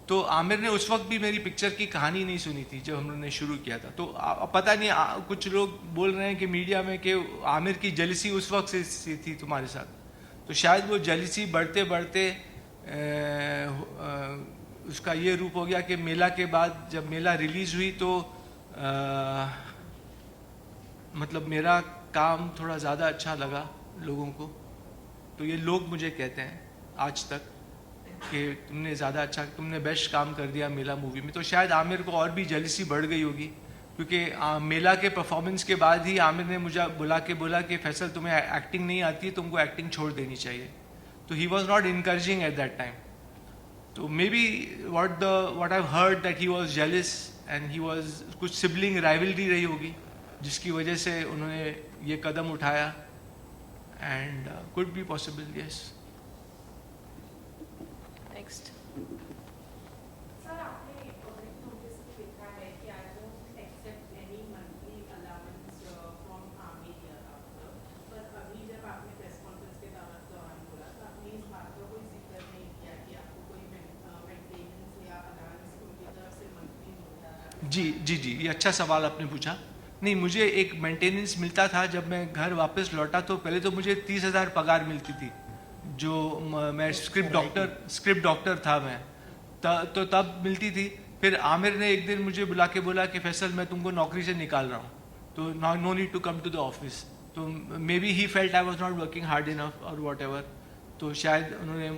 S1: तो आमिर ने उस वक्त भी मेरी पिक्चर की कहानी नहीं सुनी थी जब हम लोगों ने शुरू किया था। तो पता नहीं, कुछ लोग बोल रहे हैं कि मीडिया में कि आमिर की जेलसी उस वक्त से थी तुम्हारे साथ। तो शायद वो जेलसी बढ़ते बढ़ते उसका ये रूप हो गया कि मेला के बाद जब मेला रिलीज़ हुई तो मतलब मेरा काम थोड़ा ज़्यादा अच्छा लगा लोगों को। तो ये लोग मुझे कहते हैं आज तक कि तुमने ज़्यादा अच्छा, तुमने बेस्ट काम कर दिया मेला मूवी में। तो शायद आमिर को और भी जेलसी बढ़ गई होगी, क्योंकि मेला के परफॉर्मेंस के बाद ही आमिर ने मुझे बोला कि फैसल तुम्हें एक्टिंग नहीं आती, तुमको एक्टिंग छोड़ देनी चाहिए। तो he was not encouraging at that time. तो मे be what I heard that he was jealous and he was, कुछ सिबलिंग राइवलरी रही होगी जिसकी वजह से उन्होंने ये कदम उठाया। And could be possible, yes.
S5: Next.
S6: Sir, आपने एक notice में लिखा है कि I won't accept any monthly allowance from army hereafter. पर अभी जब आपने press conference के दौरान बोला तो आपने इस बात का कोई जिक्र नहीं किया कि आपको कोई maintenance या allowance उनकी तरफ से monthly मिलता है।
S1: जी, ये अच्छा सवाल आपने पूछा। नहीं, मुझे एक मेंटेनेंस मिलता था जब मैं घर वापस लौटा। तो पहले तो मुझे 30,000 पगार मिलती थी, जो मैं स्क्रिप्ट डॉक्टर था मैं, तो तब मिलती थी। फिर आमिर ने एक दिन मुझे बुला के बोला कि फैसल मैं तुमको नौकरी से निकाल रहा हूँ, तो no need to come to the office. तो मे be he felt I was not working hard enough और वॉट एवर। तो शायद उन्होंने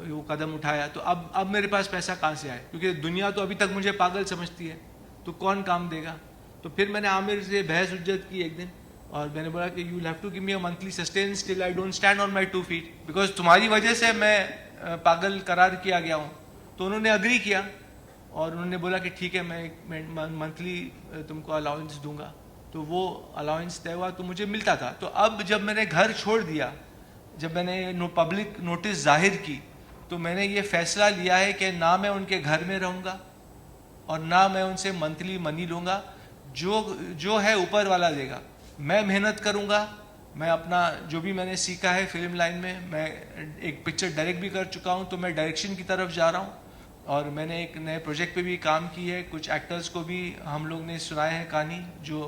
S1: वो कदम उठाया। तो अब मेरे पास पैसा कहाँ से आए, क्योंकि दुनिया तो अभी तक मुझे पागल समझती है, तो कौन काम देगा। तो फिर मैंने आमिर से बहस उज्जत की एक दिन, और मैंने बोला कि you have to give me a monthly sustenance till I don't stand on my 2 feet, because तुम्हारी वजह से मैं पागल करार किया गया हूँ। तो उन्होंने अग्री किया और उन्होंने बोला कि ठीक है मैं मंथली तुमको अलाउंस दूंगा। तो वो अलाउंस तय हुआ तो मुझे मिलता था। तो अब जब मैंने घर छोड़ दिया, जब मैंने पब्लिक नोटिस जाहिर की, तो मैंने ये फैसला लिया है कि ना मैं उनके घर में रहूँगा और ना मैं उनसे मंथली मनी लूँगा। जो है ऊपर वाला देगा। मैं मेहनत करूँगा, मैं अपना जो भी मैंने सीखा है फिल्म लाइन में, मैं एक पिक्चर डायरेक्ट भी कर चुका हूँ, तो मैं डायरेक्शन की तरफ जा रहा हूँ और मैंने एक नए प्रोजेक्ट पे भी काम की है। कुछ एक्टर्स को भी हम लोग ने सुनाए हैं कहानी, जो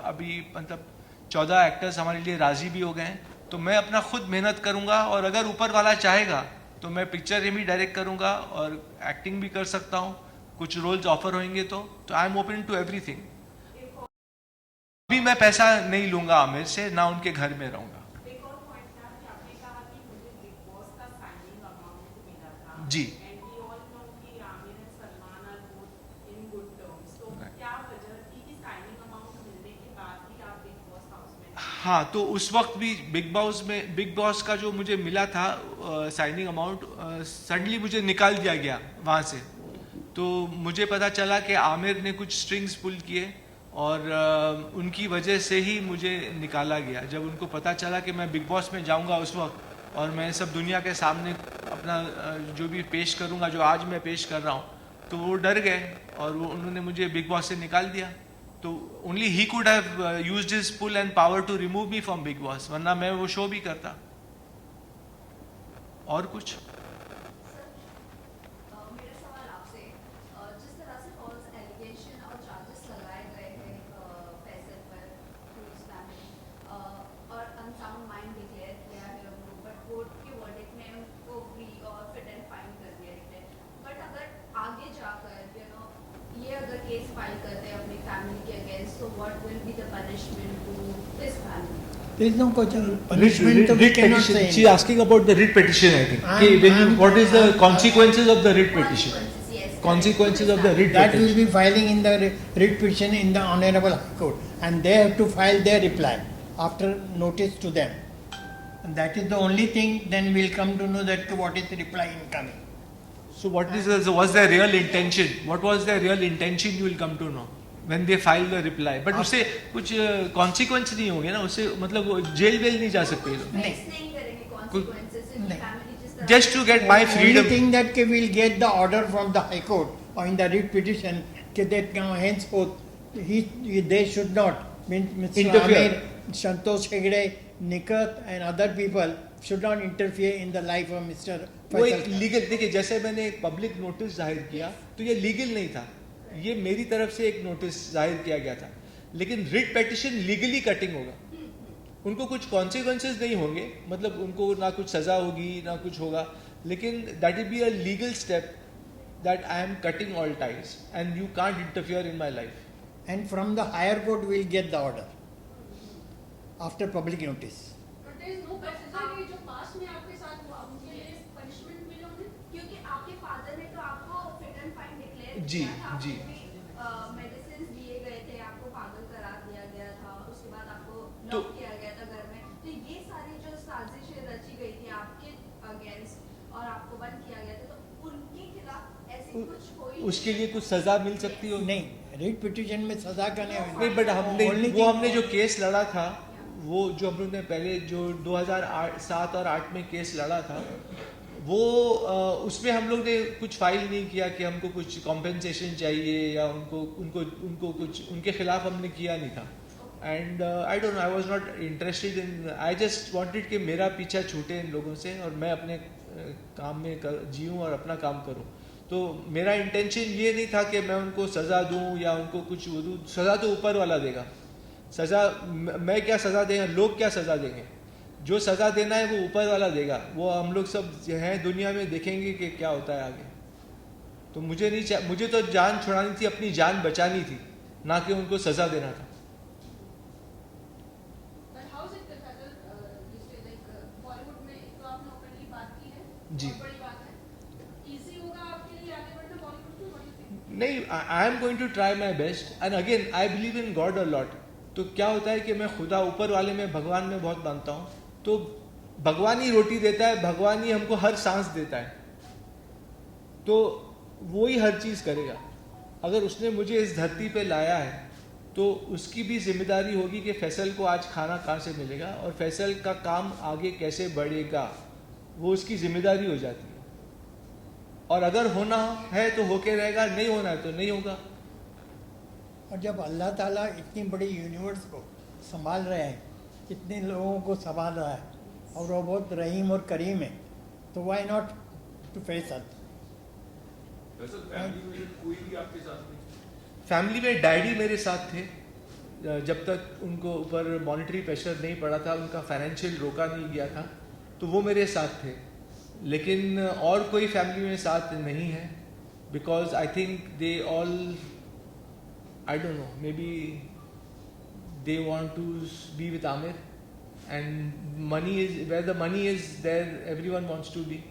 S1: अभी मतलब 14 एक्टर्स हमारे लिए राज़ी भी हो गए हैं। तो मैं अपना खुद मेहनत करूँगा और अगर ऊपर वाला चाहेगा तो मैं पिक्चर भी डायरेक्ट करूँगा और एक्टिंग भी कर सकता हूँ। कुछ रोल्स ऑफर होंगे तो I am open to everything. अभी मैं पैसा नहीं लूँगा आमिर से, ना उनके घर में रहूँगा।
S6: एक और पॉइंट था कि आपने कहा कि मुझे बिग बॉस का साइनिंग अमाउंट मिला था।
S1: जी।
S6: एंड वी ऑल नो कि Aamir and Salman are both in good terms. तो क्या वजह थी कि साइनिंग अमाउंट मिलने के बाद ही आप बिग बॉस हाउस में?
S1: हाँ, तो उस वक्त भी बिग बॉस का जो मुझे मिला था साइनिंग अमाउंट, सडनली मुझे निकाल दिया गया वहाँ से। तो मुझे पता चला कि आमिर ने कुछ स्ट्रिंग्स पुल किए और उनकी वजह से ही मुझे निकाला गया। जब उनको पता चला कि मैं बिग बॉस में जाऊंगा उस वक्त और मैं सब दुनिया के सामने अपना जो भी पेश करूंगा, जो आज मैं पेश कर रहा हूं, तो वो डर गए और उन्होंने मुझे बिग बॉस से निकाल दिया। तो only he could have used his pull and power to remove me from Bigg Boss, वरना मैं वो शो भी करता। और कुछ
S5: मेरा सवाल आपसे, जिस तरह से फॉल्स एलिगेशन और चार्जेस लगाए गए हैं फैसल पर, पुलिस फैमिली और अनसाउंड माइंड डिक्लेयर किया है उनको, बट कोर्ट के वर्डिक्ट ने उनको फ्री और फिट एंड फाइन कर दिया है। बट अगर आगे जाकर ये अगर केस फाइल करते हैं अपनी फैमिली के अगेंस्ट, तो what will be the punishment to this family?
S2: There is no punishment. We cannot say.
S3: She is asking about the writ petition, I think. What is the consequences of the writ petition?
S5: Yes.
S3: Consequences of the writ
S2: That
S3: petition.
S2: will be filing in the writ petition in the Honorable High Court, and they have to file their reply after notice to them. And that is the only thing. Then we'll come to know that what is the reply incoming.
S1: So was their real intention? What was their real intention? You will come to know when they file the reply. But उससे कुछ consequence नहीं होंगे ना, उससे मतलब jail well नहीं जा सकते ये लोग।
S5: Face नहीं करेंगे consequences if
S2: नहीं।
S5: family जिस तरह
S1: Just to get my
S2: Only
S1: freedom.
S2: thing that we'll get the order from the High Court or in the writ petition that now henceforth they should not, Mr.
S3: Interfere.
S2: Amir, Santosh Hegde, Nikat and other people should not interfere in the life of Mr.
S3: वो एक
S2: Faisal.
S3: Legal, देखिए जैसे मैंने एक public notice जाहिर किया तो ये लीगल नहीं था, ये मेरी तरफ से एक नोटिस जाहिर किया गया था। लेकिन रिट पेटिशन लीगली कटिंग होगा, उनको कुछ कॉन्सिक्वेंसेज नहीं होंगे, मतलब उनको ना कुछ सजा होगी ना कुछ होगा, लेकिन that will be a legal step that I am cutting all ties and you can't interfere in my life.
S2: And from the higher court we'll get the order after public notice.
S7: But there is no precedent कि जो past में आपके साथ हुआ उनके लिए punishment मिला उन्हें?
S5: क्योंकि आपके फादर ने तो आपको फिट एंड फाइन डिक्लेयर
S3: जी,
S5: किया था,
S3: जी।
S5: आपको मेडिसिन दिए गए थे, आपको पागल करार दिया गया था, उसके बाद आपको
S3: तो-
S5: लॉक किया गया था घर में। तो ये सारी जो साजिशें रची गई थी आपके अगेंस्ट और आपको बंद किया गया था, तो उनके खिलाफ ऐसी कुछ कोई
S3: उसके लिए कुछ सजा मिल सकती हो?
S2: नहीं, रिट पिटीशन में सजा का
S3: नहीं, बट हमने
S2: Only
S3: वो
S2: thing-
S3: हमने जो केस लड़ा था, वो जो हम लोग ने पहले जो 2007 और 8 में केस लड़ा था, वो उसमें हम लोग ने कुछ फाइल नहीं किया कि हमको कुछ कॉम्पेंसेशन चाहिए या उनको कुछ उनके खिलाफ हमने किया नहीं था। And I don't no, I was not interested in, I just wanted कि मेरा पीछा छूटे इन लोगों से और मैं अपने काम में जीऊँ और अपना काम करूँ। तो मेरा इंटेंशन ये नहीं था कि मैं उनको सज़ा दूं या उनको कुछ वो दूं। सज़ा तो ऊपर वाला देगा, सज़ा मैं क्या सज़ा देगा, लोग क्या सज़ा देंगे, जो सज़ा देना है वो ऊपर वाला देगा। वो हम लोग सब हैं दुनिया में, देखेंगे कि क्या होता है आगे। तो मुझे तो जान छुड़ानी थी, अपनी जान बचानी थी, ना कि उनको सज़ा देना था।
S7: But how is it that Faisal, you say like Bollywood में एक तो आपने openly बात की है,
S3: जी।
S7: बहुत बड़ी बात है। Easy होगा आपके लिए आगे बढ़ना Bollywood में? What do you think?
S3: नहीं, I am going to try my best and again I believe in God a lot. तो क्या होता है कि मैं खुदा ऊपर वाले में, भगवान में बहुत मानता हूँ। तो भगवान ही रोटी देता है, भगवान ही हमको हर सांस देता है। तो वो ही हर चीज़ करेगा। अगर उसने मुझे इस धरती पे लाया है तो उसकी भी जिम्मेदारी होगी कि फैसल को आज खाना कहाँ से मिलेगा और फैसल का काम आगे कैसे बढ़ेगा, वो उसकी जिम्मेदारी हो जाती है। और अगर होना है तो होके रहेगा, नहीं होना है तो नहीं होगा।
S2: और जब अल्लाह ताला इतनी बड़ी यूनिवर्स को संभाल रहे हैं, इतने लोगों को संभाल रहा है और वो बहुत रहीम और करीम है, तो why not to Faisal.
S3: Family में डैडी मेरे साथ थे जब तक उनको ऊपर मॉनेटरी प्रेशर नहीं पड़ा था, उनका फाइनेंशियल रोका नहीं गया था, तो वो मेरे साथ थे। लेकिन और कोई फैमिली में साथ नहीं है, because I think they all, I don't know, maybe they want to be with Aamir and money is where the money is there everyone wants to be.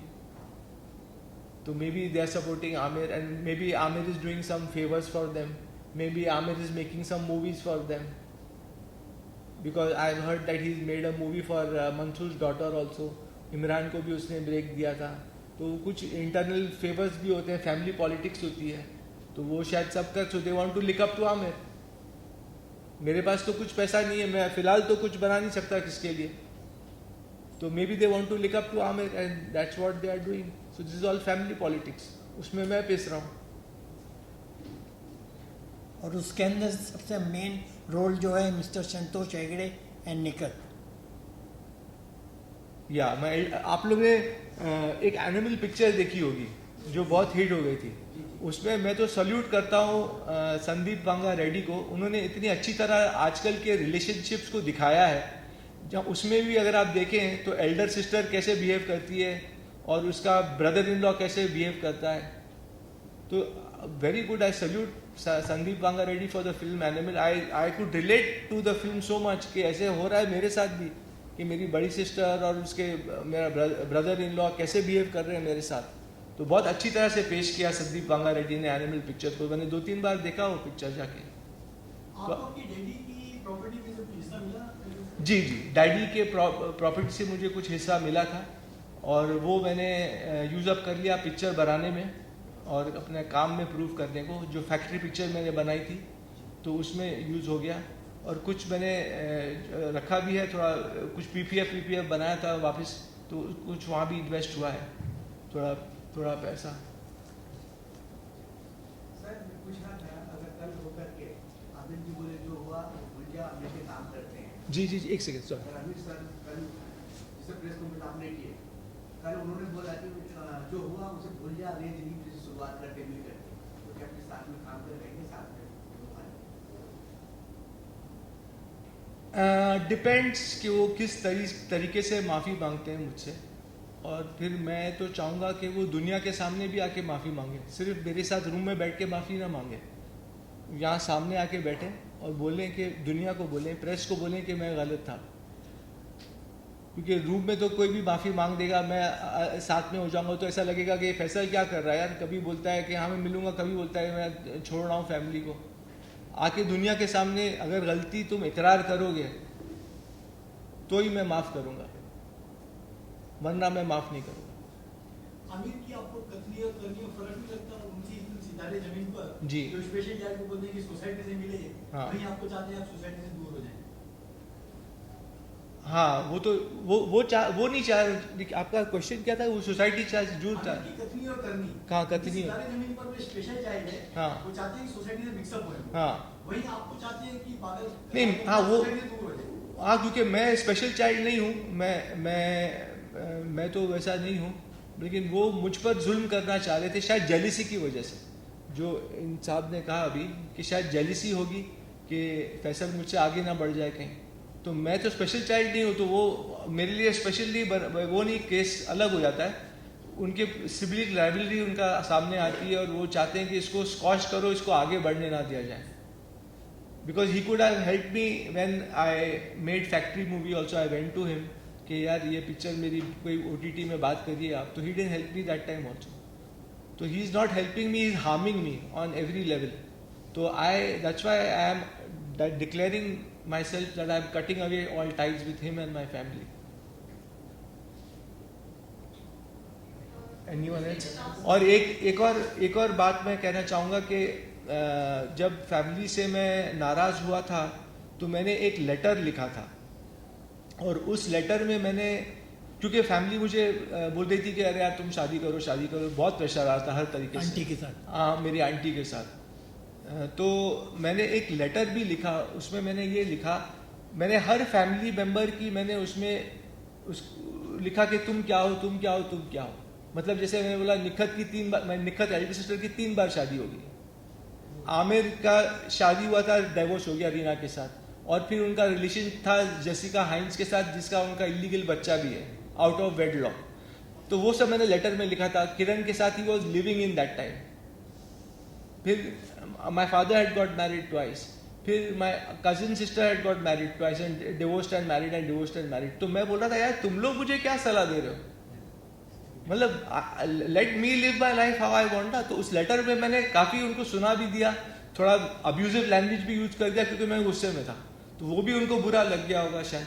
S3: So maybe they are supporting Amir, and maybe Amir is doing some favors for them. Maybe Amir is making some movies for them. Because I've heard that he's made a movie for Mansoor's daughter also. Imran को भी उसने break दिया था। तो कुछ internal favours भी होते हैं, फैमिली पॉलिटिक्स होती है, तो वो शायद सब कर, so they want to look up to Amir. मेरे पास तो कुछ पैसा नहीं है, मैं फिलहाल तो कुछ बना नहीं सकता किसके लिए, तो may be they want to lick up to Aamir and that's what they are doing. So this is all family politics, उसमें मैं पिस रहा हूँ।
S2: और उसके अंदर सबसे मेन रोल जो है मिस्टर संतोष हेगड़े एंड निकल।
S3: या मैं, आप लोग ने एक एनिमल पिक्चर देखी होगी जो बहुत हिट हो गई थी, उसमें मैं तो सल्यूट करता हूँ संदीप वांगा रेड्डी को। उन्होंने इतनी अच्छी तरह आजकल के रिलेशनशिप्स को दिखाया है, जहाँ उसमें भी अगर आप देखें तो एल्डर सिस्टर कैसे बिहेव करती है और उसका ब्रदर इन लॉ कैसे बिहेव करता है। तो very good, I salute Sandeep Vanga Reddy for the film Animal. I could relate to the film so much कि ऐसे हो रहा है मेरे साथ भी, कि मेरी बड़ी सिस्टर और उसके मेरा ब्रदर इन लॉ कैसे बिहेव कर रहे हैं मेरे साथ। तो बहुत अच्छी तरह से पेश किया संदीप वांगा रेड्डी ने एनिमल पिक्चर को। मैंने 2-3 बार देखा वो पिक्चर जाके। जी, डैडी के प्रॉपर्टी से मुझे कुछ हिस्सा मिला था और वो मैंने यूज़ अप कर लिया पिक्चर बनाने में और अपने काम में प्रूव करने को। जो फैक्ट्री पिक्चर मैंने बनाई थी तो उसमें यूज़ हो गया, और कुछ मैंने रखा भी है, थोड़ा कुछ पीपीएफ बनाया था वापस, तो कुछ वहाँ भी इन्वेस्ट हुआ है थोड़ा पैसा।
S8: सर मैं पूछना था, अगर कल होकर के आमिर जी बोले जो हुआ भूल जा, आमिर के काम करते हैं।
S3: जी, एक सेकेंड सर।
S8: आमिर सर कल जिसे प्रेस कॉन्फ्रेंस आपने किए, कल उन्होंने बोला कि जो हुआ उसे भूल जा, नई जिंदगी की शुरुआत करके मिल करके, तो क्या अपने साथ में काम कर रहेंगे साथ में?
S3: डिपेंड्स कि वो किस तरीके से माफ़ी मांगते हैं मुझसे, और फिर मैं तो चाहूँगा कि वो दुनिया के सामने भी आके माफ़ी मांगे। सिर्फ मेरे साथ रूम में बैठ के माफ़ी ना मांगे, यहाँ सामने आके बैठे और बोलें कि दुनिया को बोलें, प्रेस को बोलें कि मैं गलत था। क्योंकि रूम में तो कोई भी माफ़ी मांग देगा, मैं साथ में हो जाऊँगा तो ऐसा लगेगा कि फैसल क्या कर रहा है यार, कभी बोलता है कि हाँ मैं मिलूँगा, कभी बोलता है मैं छोड़ रहा हूँ फैमिली को। आके दुनिया के सामने अगर गलती तुम इकरार करोगे तो ही मैं माफ़ करूँगा, वरना मैं माफ़ नहीं करूँगा।
S9: आमिर की आपको कतली और करनी में फर्क नहीं लगता? उनकी सितारे जमीन पर
S3: जी,
S9: जो स्पेशल जाके बोलते हैं कि सोसाइटी से मिले,
S3: हाँ।
S9: वहीं आपको चाहते हैं आप सोसाइटी से दूर हो जाएं।
S3: हाँ, वो तो वो नहीं चाह रहे। आपका क्वेश्चन क्या था? वो सोसाइटी जुड़ था।
S9: आमिर की कतली और करनी,
S3: कहाँ कतनी?
S9: सितारे जमीन पर वो स्पेशल चाइल्ड है,
S3: हाँ।
S9: वो चाहते हैं कि सोसाइटी से मिक्सअप होए,
S3: हाँ
S9: वहीं आपको चाहते हैं कि पागल
S3: नहीं, हाँ, वो
S9: सोसाइटी से दूर हो जाए।
S3: हाँ, क्योंकि मैं स्पेशल चाइल्ड नहीं हूँ, मैं तो वैसा नहीं हूँ, लेकिन वो मुझ पर जुल्म करना चाह रहे थे, शायद जेलिसी की वजह से। जो इन साहब ने कहा अभी कि शायद जेलिसी होगी कि फैसल मुझसे आगे ना बढ़ जाए कहीं, तो मैं तो स्पेशल चाइल्ड नहीं हूँ, तो वो मेरे लिए स्पेशल नहीं, वो नहीं, केस अलग हो जाता है। उनके सिबलिंग राइवलरी उनका सामने आती है और वो चाहते हैं कि इसको स्कॉच करो, इसको आगे बढ़ने ना दिया जाए। Because he could have helped me when I made Factory movie also. I went to him कि यार ये पिक्चर मेरी कोई OTT में बात करिए आप, तो he didn't help me that time also. तो he is not helping me, he is harming me on every level. तो that's why I am declaring myself that I am cutting away all ties with him and my family. Anyone else? और एक और बात मैं कहना चाहूँगा कि जब फैमिली से मैं नाराज़ हुआ था तो मैंने एक लेटर लिखा था, और उस लेटर में मैंने, क्योंकि फैमिली मुझे बोल रही थी कि अरे यार तुम शादी करो, बहुत प्रेशर आ रहा था हर तरीके से,
S2: आंटी के साथ।
S3: हाँ, मेरी आंटी के साथ। तो मैंने एक लेटर भी लिखा, उसमें मैंने ये लिखा, मैंने हर फैमिली मेम्बर की मैंने उसमें लिखा कि तुम क्या हो, तुम क्या हो, तुम क्या हो। मतलब जैसे मैंने बोला निखत की 3 बार, मैं निखत एल्डर सिस्टर की 3 बार शादी हो गई, आमिर का शादी हुआ था, डाइवोर्स हो गया रीना के साथ, और फिर उनका रिलेशन था जेसिका हाइंस के साथ जिसका उनका इलीगल बच्चा भी है, आउट ऑफ वेडलॉक। तो वो सब मैंने लेटर में लिखा था। किरण के साथ he was living in that time. फिर my father had got married twice, फिर my cousin sister had got married twice and divorced and married and divorced and married. तो मैं बोल रहा था यार तुम लोग मुझे क्या सलाह दे रहे हो, मतलब let me live my life how I want. तो उस लेटर में मैंने काफ़ी उनको सुना भी दिया, थोड़ा अब्यूजिव लैंग्वेज भी यूज कर दिया क्योंकि मैं गुस्से में था, तो वो भी उनको बुरा लग गया होगा शायद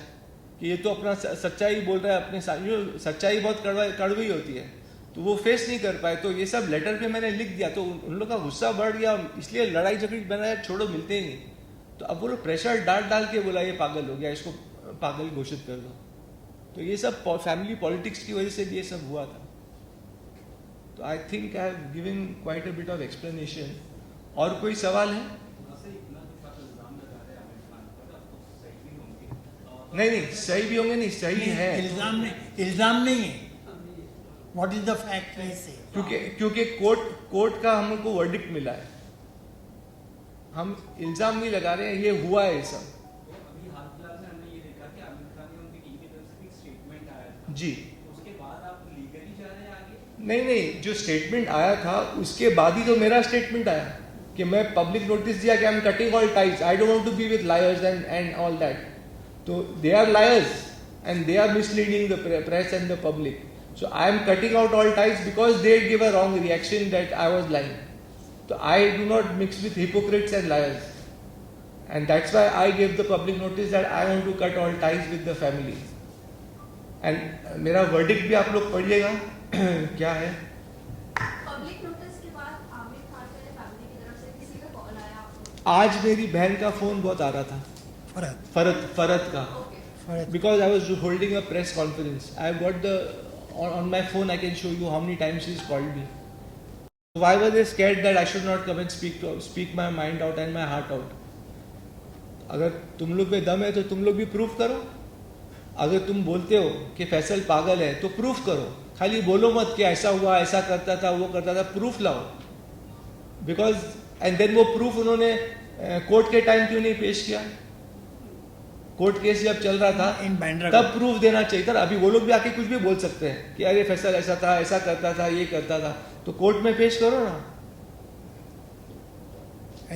S3: कि ये तो अपना सच्चाई बोल रहा है, अपने साथ जो सच्चाई बहुत कड़वी होती है, तो वो फेस नहीं कर पाए। तो ये सब लेटर पे मैंने लिख दिया, तो उन लोग का गुस्सा बढ़ गया, इसलिए लड़ाई झगड़ी बनाया, छोड़ो मिलते ही नहीं। तो अब वो लोग प्रेशर डाल के बोला ये पागल हो गया, इसको पागल घोषित कर दो। तो ये सब फैमिली पॉलिटिक्स की वजह से ये सब हुआ था। तो आई think I have given quite a bit of explanation. और कोई सवाल है? नहीं, सही भी होंगे, नहीं सही है,
S2: इल्जाम नहीं है। What is the fact I से?
S3: क्योंकि कोर्ट का हमको वर्डिक्ट मिला है, हम इल्जाम नहीं लगा रहे हैं, ये हुआ है सब।
S10: अभी हाल फिलहाल में हमने ये देखा कि आमिर खान ने उनकी टीम की तरफ से एक स्टेटमेंट आया था
S3: जी,
S10: उसके बाद आप लीगली जा रहे हैं आगे?
S3: नहीं, जो स्टेटमेंट आया था उसके बाद ही तो मेरा स्टेटमेंट आया कि मैं पब्लिक नोटिस दिया कि I am cutting all ties, I don't want to be with liars and all that. तो they are liars and they are misleading the press and the public. So I am cutting out all ties because they give a wrong reaction that I was lying. So I do not mix with hypocrites and liars. And that's why I gave the public notice that I want to cut all ties with the family. And मेरा verdict भी आप लोग पढ़िएगा क्या है।
S5: Public notice के बाद आमिर खान के फैमिली की तरफ से किसी का कॉल आया आपको?
S3: आज मेरी बहन का फोन बहुत आ रहा था, फरत का, because I was holding a press conference. I've got the on my phone. I can show you how many times she's called me. Why were they scared that I should not come and speak my mind out and my heart out? अगर तुम लोग में दम है तो तुम लोग भी प्रूफ करो। अगर तुम बोलते हो कि फैसल पागल है तो प्रूफ करो, खाली बोलो मत कि ऐसा हुआ, ऐसा करता था, वो करता था, प्रूफ लाओ। बिकॉज एंड देन वो प्रूफ उन्होंने कोर्ट के टाइम क्यों नहीं पेश किया? कोर्ट केस जब चल रहा था तब प्रूफ देना चाहिए था। अभी वो लोग भी आके कुछ भी बोल सकते हैं कि अरे फैसल ऐसा था, ऐसा करता था, ये करता था, तो कोर्ट में पेश करो ना।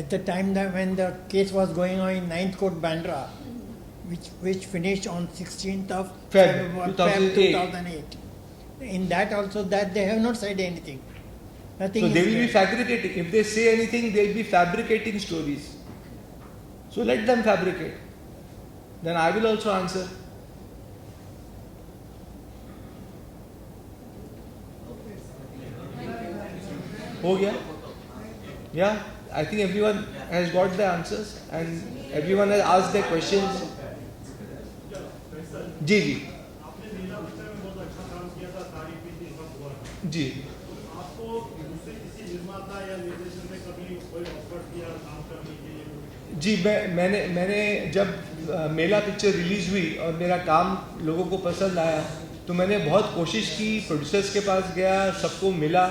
S2: At the time that when the case was going on in 9th Court Bandra, which finished on 16th of
S3: Feb
S2: 2008. In that also that they have not said anything. Nothing.
S3: So they will be fabricating. If they say anything, they will be fabricating stories. So let them fabricate. Then I will also answer. हो गया? Yeah, I think everyone has got the answers and everyone has asked their questions. जी जी
S9: आपने नीला picture में बहुत अच्छा काम किया था, तारीफ भी थी, सब हुआ था।
S3: जी,
S9: आपको दूसरे किसी निर्माता या निर्देशक ने कभी कोई ऑफर किया काम करने के लिए?
S3: जी मैंने जब मेला पिक्चर रिलीज हुई और मेरा काम लोगों को पसंद आया तो मैंने बहुत कोशिश की, प्रोड्यूसर्स के पास गया, सबको मिला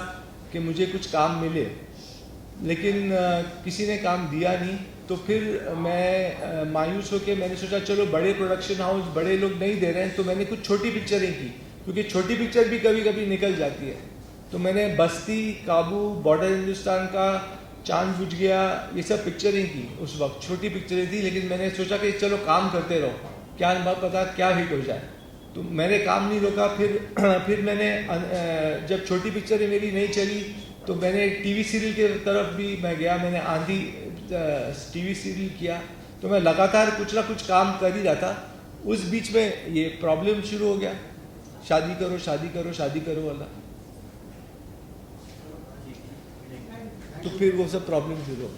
S3: कि मुझे कुछ काम मिले, लेकिन किसी ने काम दिया नहीं। तो फिर मैं मायूस होकर मैंने सोचा चलो बड़े प्रोडक्शन हाउस, बड़े लोग नहीं दे रहे हैं तो मैंने कुछ छोटी पिक्चरें की, क्योंकि छोटी पिक्चर भी कभी कभी निकल जाती है। तो मैंने बस्ती, काबू, बॉर्डर हिंदुस्तान का, चांद बुझ गया, ये सब पिक्चरें की। उस वक्त छोटी पिक्चरें थी, लेकिन मैंने सोचा कि चलो काम करते रहो, क्या पता क्या हिट हो जाए। तो मैंने काम नहीं रोका। फिर मैंने जब छोटी पिक्चरें मेरी नहीं चली तो मैंने टीवी सीरियल के तरफ भी मैं गया, मैंने आंधी टीवी सीरियल किया। तो मैं लगातार कुछ ना कुछ काम कर ही रहा था। उस बीच में ये प्रॉब्लम शुरू हो गया, शादी करो शादी करो शादी करो वाला। तो फिर वो सब प्रॉब्लम शुरू हो।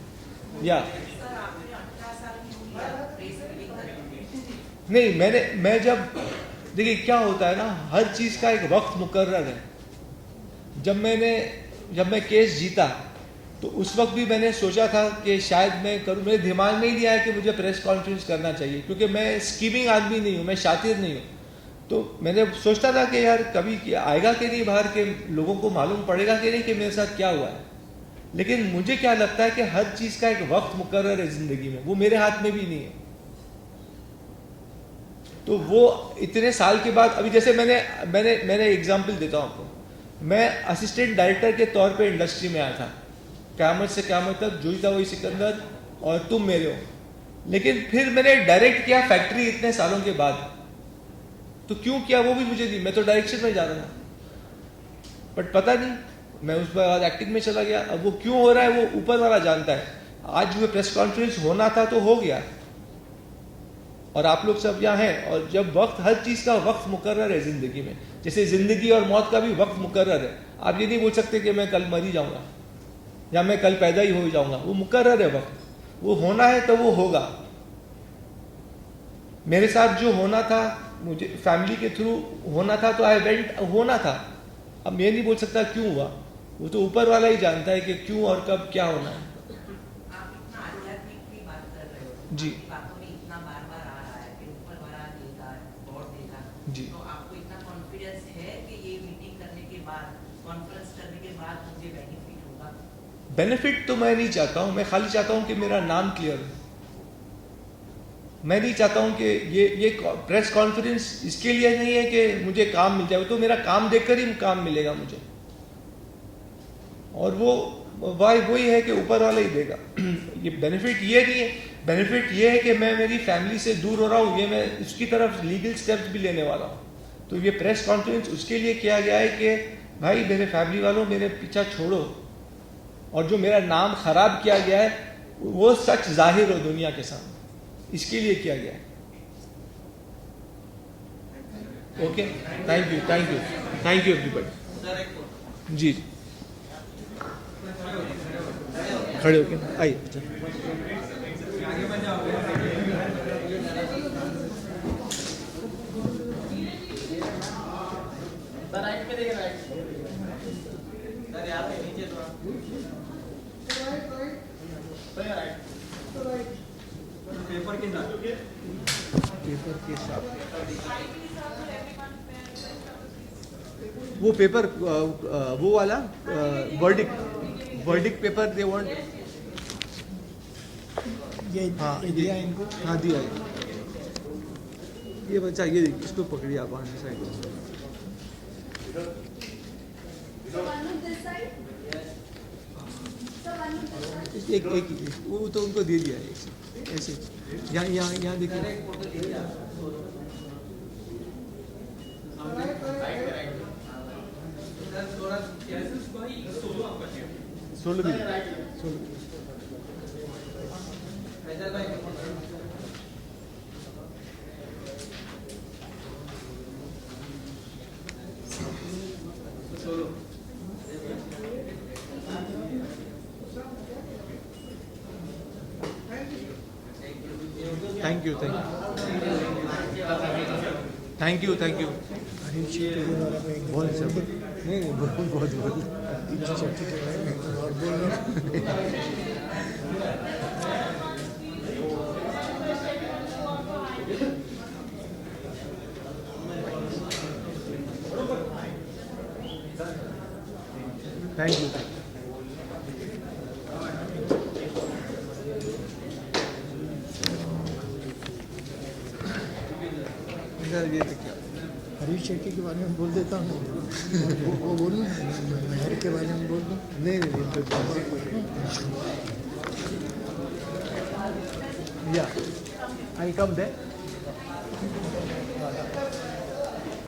S3: या
S6: सर आपने 18 साल की उम्र प्रेस मीटिंग करी।
S3: नहीं, मैं जब देखिए क्या होता है ना, हर चीज़ का एक वक्त मुकर्रर है। जब मैं केस जीता तो उस वक्त भी मैंने सोचा था कि शायद मैं करूँ, मेरे दिमाग में ही नहीं आया कि मुझे प्रेस कॉन्फ्रेंस करना चाहिए, क्योंकि मैं स्कीमिंग आदमी नहीं हूँ, मैं शातिर नहीं हूँ। तो मैंने सोचता था कि यार कभी आएगा कि नहीं बाहर के लोगों को मालूम पड़ेगा कि नहीं कि मेरे साथ क्या हुआ है। लेकिन मुझे क्या लगता है कि हर चीज़ का एक वक्त मुकर्रर है ज़िंदगी में, वो मेरे हाथ में भी नहीं है। तो वो इतने साल के बाद, अभी जैसे मैंने एग्जाम्पल देता हूँ आपको। मैं असिस्टेंट डायरेक्टर के तौर पे इंडस्ट्री में आया था, क़यामत से क़यामत तक, जोई था वही सिकंदर और तुम मेरे हो। लेकिन फिर मैंने डायरेक्ट किया फैक्ट्री इतने सालों के बाद। तो क्यों किया वो भी मुझे नहीं, मैं तो डायरेक्शन में जा रहा था, बट पता नहीं, मैं उस बाद एक्टिंग में चला गया। अब वो क्यों हो रहा है वो ऊपर वाला जानता है। आज वो प्रेस कॉन्फ्रेंस होना था तो हो गया, और आप लोग सब यहाँ हैं। और जब वक्त, हर चीज़ का वक्त मुकर्रर है ज़िंदगी में, जैसे ज़िंदगी और मौत का भी वक्त मुकर्रर है। आप ये नहीं बोल सकते कि मैं कल मर ही जाऊँगा या मैं कल पैदा ही हो जाऊँगा, वो मुकर्रर है वक्त, वो होना है तो वो होगा। मेरे साथ जो होना था, मुझे फैमिली के थ्रू होना था, तो आई वेंट, होना था। अब मैं नहीं बोल सकता क्यों हुआ, वो तो ऊपर वाला ही जानता है कि क्यों और कब क्या होना है।
S6: आप इतना आध्यात्मिक की बात कर रहे हो,
S3: जी।
S6: आपकी बातों में इतना बार-बार आ रहा है कि ऊपर वाला देगा, गॉड देगा।
S3: जी।
S6: तो आपको इतना कॉन्फिडेंस है कि ये मीटिंग करने के बाद, कॉन्फ्रेंस करने के बाद मुझे बेनिफिट होगा?
S3: बेनिफिट तो मैं नहीं चाहता हूँ, मैं खाली चाहता हूँ कि मेरा नाम क्लियर हो। मैं नहीं चाहता हूँ कि ये प्रेस कॉन्फ्रेंस इसके लिए नहीं है कि मुझे काम मिल जाए, तो मेरा काम देखकर ही काम मिलेगा मुझे, और वो वही है कि ऊपर वाला ही देगा। ये बेनिफिट ये नहीं है, बेनिफिट ये है कि मैं मेरी फैमिली से दूर हो रहा हूँ, ये मैं उसकी तरफ लीगल स्टेप्स भी लेने वाला हूँ। तो ये प्रेस कॉन्फ्रेंस उसके लिए किया गया है कि भाई मेरे फैमिली वालों, मेरे पीछा छोड़ो, और जो मेरा नाम खराब किया गया है वो सच जाहिर हो दुनिया के सामने, इसके लिए किया गया है। Okay, thank you, thank you, thank you everybody. जी खड़े होके आइए।
S10: राइट पे देखिए, राइट सर, यहाँ पे नीचे थोड़ा राइट पेपर के साथ,
S3: पेपर के साथ वो पेपर, वो वाला वर्डिक्ट पेपर दे वांट। हाँ
S2: दिया इनको।
S3: हाँ दिया है। ये बच्चा, ये इसको पकड़िए आप, आने side.
S5: So one on this side. So one on this side.
S3: एक वो तो उनको दे दिया है, ऐसे यहाँ देखिए। सोलो भी, thank you, thank you, thank you. बहुत सब नहीं, बहुत थैंक यू। ये देखिए,
S2: हरीश शेट्टी के बारे में बोल देता हूँ। वो बोलूँ, मेहर के बारे में बोल दूँ।
S3: नहीं, या आई कम देयर।